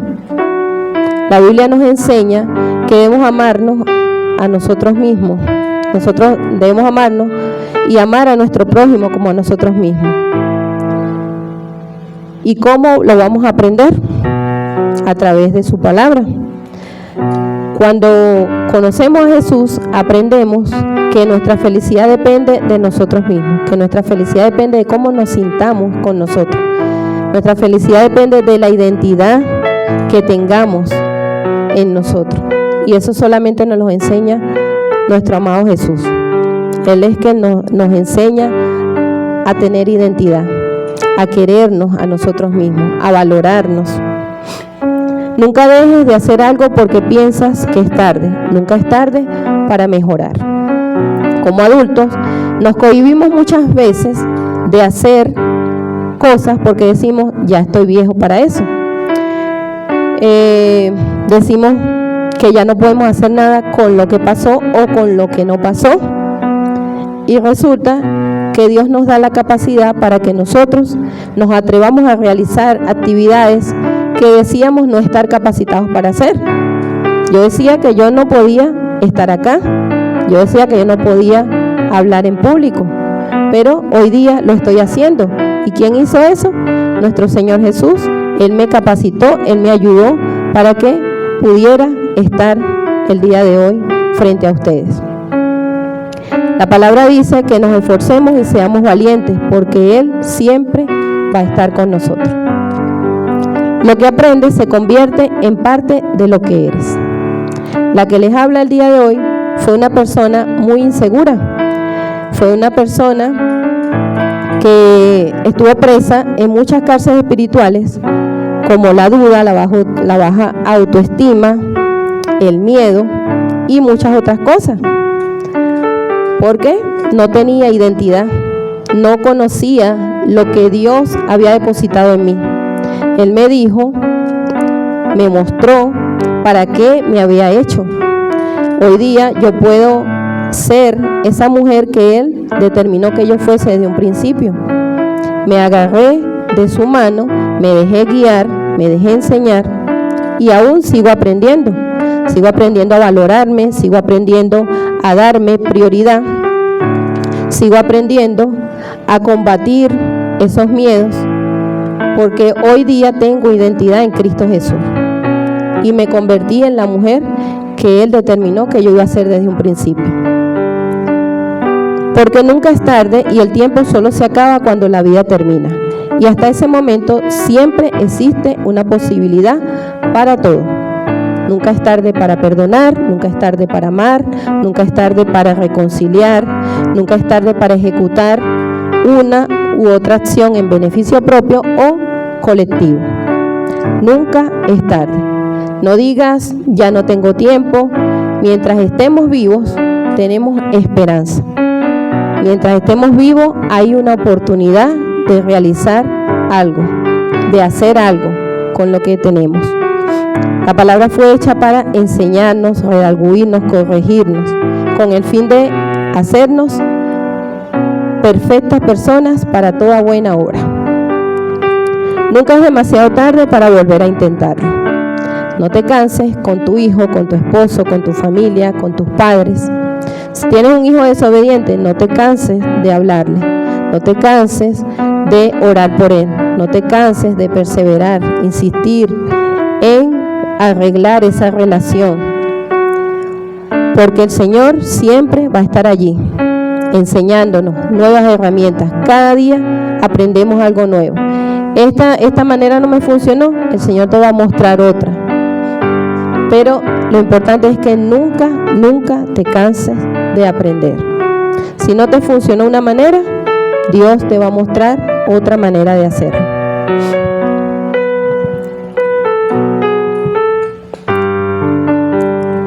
[SPEAKER 1] La Biblia nos enseña que debemos amarnos a nosotros mismos. Nosotros debemos amarnos y amar a nuestro prójimo como a nosotros mismos. ¿Y cómo lo vamos a aprender? A través de su palabra. Cuando conocemos a Jesús, aprendemos que nuestra felicidad depende de nosotros mismos, que nuestra felicidad depende de cómo nos sintamos con nosotros. Nuestra felicidad depende de la identidad que tengamos en nosotros. Y eso solamente nos lo enseña nuestro amado Jesús. Él es quien nos enseña a tener identidad, a querernos a nosotros mismos, a valorarnos. Nunca dejes de hacer algo porque piensas que es tarde. Nunca es tarde para mejorar. Como adultos, nos cohibimos muchas veces de hacer cosas porque decimos, ya estoy viejo para eso. Decimos que ya no podemos hacer nada con lo que pasó o con lo que no pasó. Y resulta que Dios nos da la capacidad para que nosotros nos atrevamos a realizar actividades que decíamos no estar capacitados para hacer. Yo decía que yo no podía estar acá, yo decía que yo no podía hablar en público, pero hoy día lo estoy haciendo. ¿Y quién hizo eso? Nuestro Señor Jesús. Él me capacitó, Él me ayudó para que pudiera estar el día de hoy frente a ustedes. La palabra dice que nos esforcemos y seamos valientes, porque Él siempre va a estar con nosotros. Lo que aprendes se convierte en parte de lo que eres. La que les habla el día de hoy fue una persona muy insegura. Fue una persona que estuvo presa en muchas cárceles espirituales, como la duda, la baja autoestima, el miedo y muchas otras cosas. Porque no tenía identidad, no conocía lo que Dios había depositado en mí. Él me dijo, me mostró para qué me había hecho. Hoy día yo puedo ser esa mujer que Él determinó que yo fuese desde un principio. Me agarré de su mano, me dejé guiar, me dejé enseñar y aún sigo aprendiendo. Sigo aprendiendo a valorarme, sigo aprendiendo a darme prioridad, sigo aprendiendo a combatir esos miedos, porque hoy día tengo identidad en Cristo Jesús y me convertí en la mujer que Él determinó que yo iba a ser desde un principio. Porque nunca es tarde y el tiempo solo se acaba cuando la vida termina. Y hasta ese momento siempre existe una posibilidad para todo. Nunca es tarde para perdonar, nunca es tarde para amar, nunca es tarde para reconciliar, nunca es tarde para ejecutar una u otra acción en beneficio propio o colectivo. Nunca es tarde. No digas, ya no tengo tiempo. Mientras estemos vivos, tenemos esperanza. Mientras estemos vivos, hay una oportunidad de realizar algo, de hacer algo con lo que tenemos. La palabra fue hecha para enseñarnos, redarguirnos, corregirnos, con el fin de hacernos perfectas personas para toda buena obra. Nunca es demasiado tarde para volver a intentarlo. No te canses con tu hijo, con tu esposo, con tu familia, con tus padres. Si tienes un hijo desobediente, no te canses de hablarle. No te canses de orar por él. No te canses de perseverar, insistir en arreglar esa relación. Porque el Señor siempre va a estar allí, enseñándonos nuevas herramientas. Cada día aprendemos algo nuevo. Esta manera no me funcionó, el Señor te va a mostrar otra. Pero lo importante es que nunca te canses de aprender. Si no te funcionó una manera, Dios te va a mostrar otra manera de hacerlo.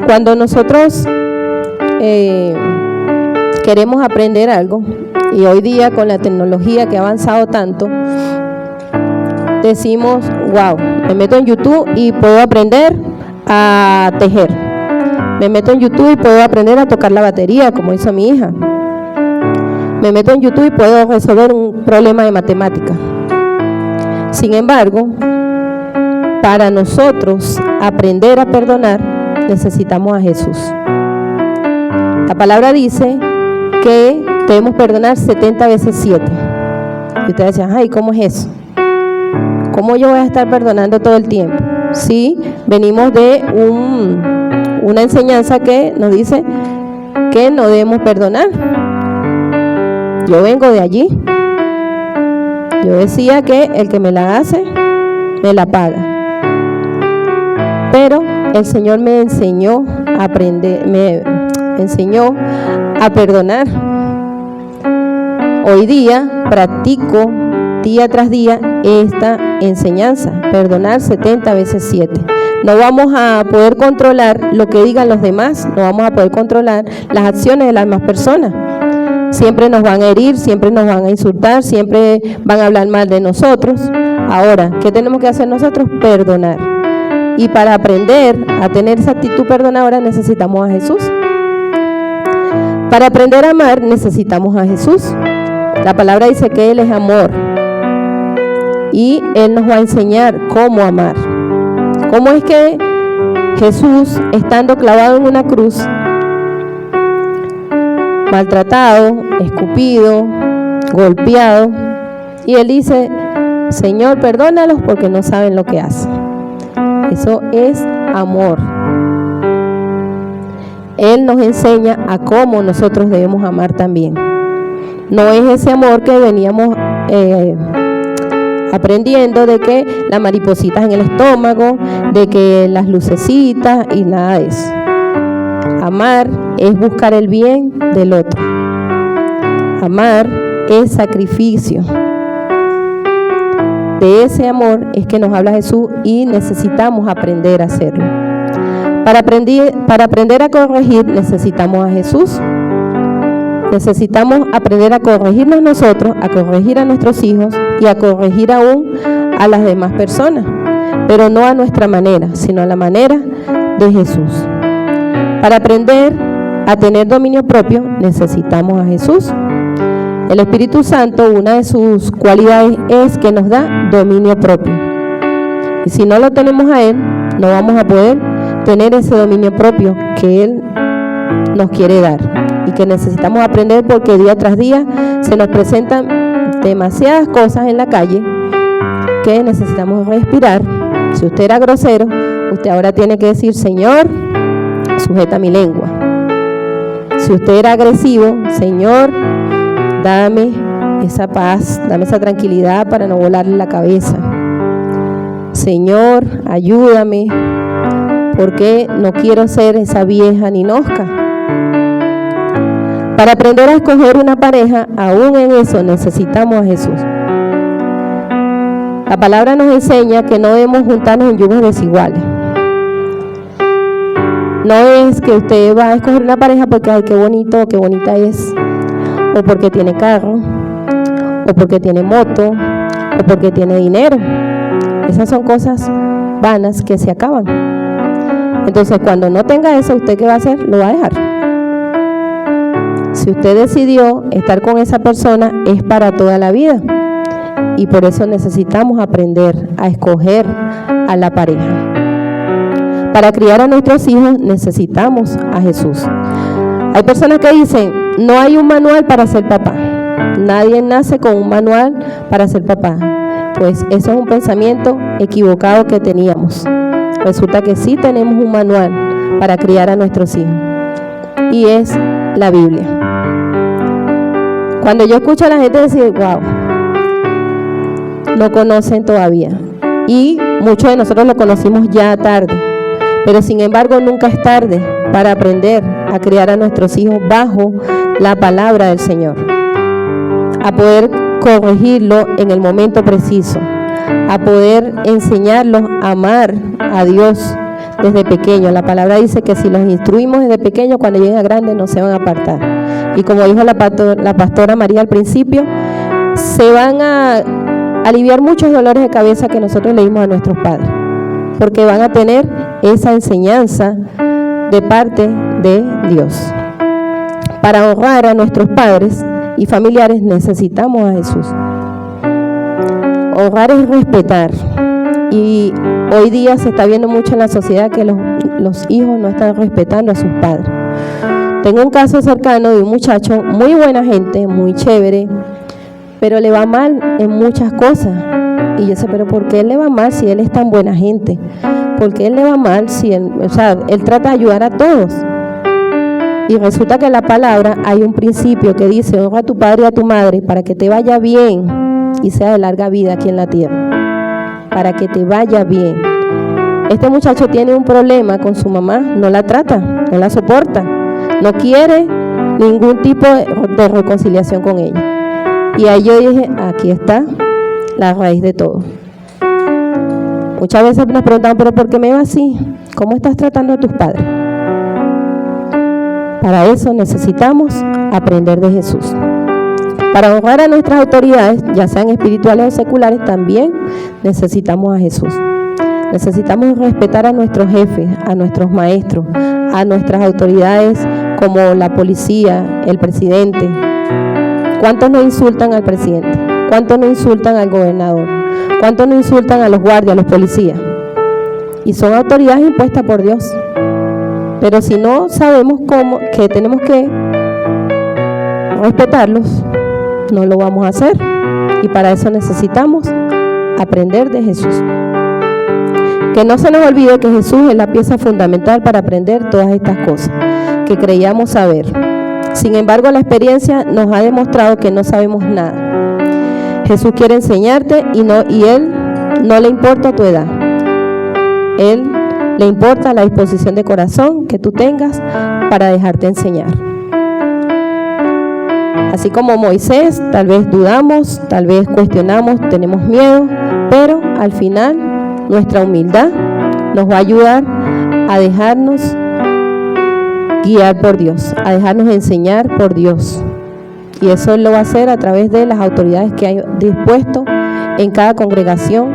[SPEAKER 1] Cuando nosotros queremos aprender algo, y hoy día con la tecnología que ha avanzado tanto, decimos, wow, me meto en YouTube y puedo aprender a tejer. Me meto en YouTube y puedo aprender a tocar la batería, como hizo mi hija. Me meto en YouTube y puedo resolver un problema de matemática. Sin embargo, para nosotros aprender a perdonar, necesitamos a Jesús. La palabra dice que debemos perdonar 70 veces 7. Y ustedes decían, ay, ¿cómo es eso? ¿Cómo yo voy a estar perdonando todo el tiempo? Sí, venimos de una enseñanza que nos dice que no debemos perdonar. Yo vengo de allí. Yo decía que el que me la hace, me la paga. Pero el Señor me enseñó a aprender, me enseñó a perdonar. Hoy día practico día tras día esta enseñanza, perdonar 70 veces 7. No vamos a poder controlar lo que digan los demás, no vamos a poder controlar las acciones de las demás personas. Siempre nos van a herir, siempre nos van a insultar, siempre van a hablar mal de nosotros. Ahora, ¿qué tenemos que hacer nosotros? Perdonar. Y para aprender a tener esa actitud perdonadora necesitamos a Jesús. Para aprender a amar necesitamos a Jesús. La palabra dice que Él es amor. Y Él nos va a enseñar cómo amar. ¿Cómo es que Jesús, estando clavado en una cruz, maltratado, escupido, golpeado, y Él dice, Señor, perdónalos porque no saben lo que hacen? Eso es amor. Él nos enseña a cómo nosotros debemos amar también. No es ese amor que veníamos aprendiendo de que las maripositas en el estómago, de que las lucecitas y nada de eso. Amar es buscar el bien del otro. Amar es sacrificio. De ese amor es que nos habla Jesús y necesitamos aprender a hacerlo. Para aprender a corregir necesitamos a Jesús. Necesitamos aprender a corregirnos nosotros, a corregir a nuestros hijos y a corregir aún a las demás personas, pero no a nuestra manera, sino a la manera de Jesús. Para aprender a tener dominio propio necesitamos a Jesús. El Espíritu Santo, una de sus cualidades es que nos da dominio propio. Y si no lo tenemos a Él, no vamos a poder tener ese dominio propio que Él nos quiere dar y que necesitamos aprender, porque día tras día se nos presentan demasiadas cosas en la calle que necesitamos respirar. Si usted era grosero, usted ahora tiene que decir: Señor, sujeta mi lengua. Si usted era agresivo, Señor, dame esa paz, dame esa tranquilidad para no volarle la cabeza. Señor, ayúdame, porque no quiero ser esa vieja ninosca. Para aprender a escoger una pareja, aún en eso necesitamos a Jesús. La palabra nos enseña que no debemos juntarnos en yugos desiguales. No es que usted va a escoger una pareja porque ay, qué bonito o qué bonita es, o porque tiene carro, o porque tiene moto, o porque tiene dinero. Esas son cosas vanas que se acaban. Entonces, cuando no tenga eso, ¿usted qué va a hacer? Lo va a dejar. Si usted decidió estar con esa persona, es para toda la vida. Y por eso necesitamos aprender a escoger a la pareja. Para criar a nuestros hijos necesitamos a Jesús. Hay personas que dicen: no hay un manual para ser papá. Nadie nace con un manual para ser papá. Pues eso es un pensamiento equivocado que teníamos. Resulta que sí tenemos un manual para criar a nuestros hijos, y es la Biblia. Cuando yo escucho a la gente decir: wow, no conocen todavía, y muchos de nosotros lo conocimos ya tarde, pero sin embargo nunca es tarde para aprender a criar a nuestros hijos bajo la palabra del Señor, a poder corregirlo en el momento preciso, a poder enseñarlos a amar a Dios desde pequeño. La palabra dice que si los instruimos desde pequeño, cuando lleguen a grandes no se van a apartar. Y como dijo la pastora María al principio, se van a aliviar muchos dolores de cabeza que nosotros le dimos a nuestros padres, porque van a tener esa enseñanza de parte de Dios. Para honrar a nuestros padres y familiares necesitamos a Jesús. Honrar es respetar, y hoy día se está viendo mucho en la sociedad que los hijos no están respetando a sus padres. Tengo un caso cercano de un muchacho, muy buena gente, muy chévere, pero le va mal en muchas cosas. Y yo sé, pero ¿por qué él le va mal si él es tan buena gente? ¿Por qué él le va mal si él trata de ayudar a todos? Y resulta que en la palabra hay un principio que dice: honra a tu padre y a tu madre para que te vaya bien y sea de larga vida aquí en la tierra. Para que te vaya bien. Este muchacho tiene un problema con su mamá, no la trata, no la soporta, no quiere ningún tipo de reconciliación con ella. Y ahí yo dije: aquí está la raíz de todo. Muchas veces nos preguntan: ¿pero por qué me va así? ¿Cómo estás tratando a tus padres? Para eso necesitamos aprender de Jesús. Para honrar a nuestras autoridades, ya sean espirituales o seculares, también necesitamos a Jesús. Necesitamos respetar a nuestros jefes, a nuestros maestros, a nuestras autoridades como la policía, el presidente. ¿Cuántos no insultan al presidente? ¿Cuántos no insultan al gobernador? ¿Cuántos no insultan a los guardias, a los policías? Y son autoridades impuestas por Dios. Pero si no sabemos cómo, que tenemos que respetarlos, no lo vamos a hacer. Y para eso necesitamos aprender de Jesús. Que no se nos olvide que Jesús es la pieza fundamental para aprender todas estas cosas que creíamos saber. Sin embargo, la experiencia nos ha demostrado que no sabemos nada. Jesús quiere enseñarte y Él no le importa tu edad. Él le importa la disposición de corazón que tú tengas para dejarte enseñar. Así como Moisés, tal vez dudamos, tal vez cuestionamos, tenemos miedo, pero al final nuestra humildad nos va a ayudar a dejarnos guiar por Dios, a dejarnos enseñar por Dios. Y eso Él lo va a hacer a través de las autoridades que hay dispuesto en cada congregación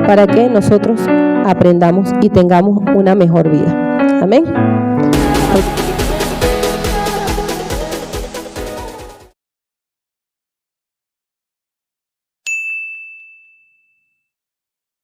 [SPEAKER 1] para que nosotros aprendamos y tengamos una mejor vida. Amén.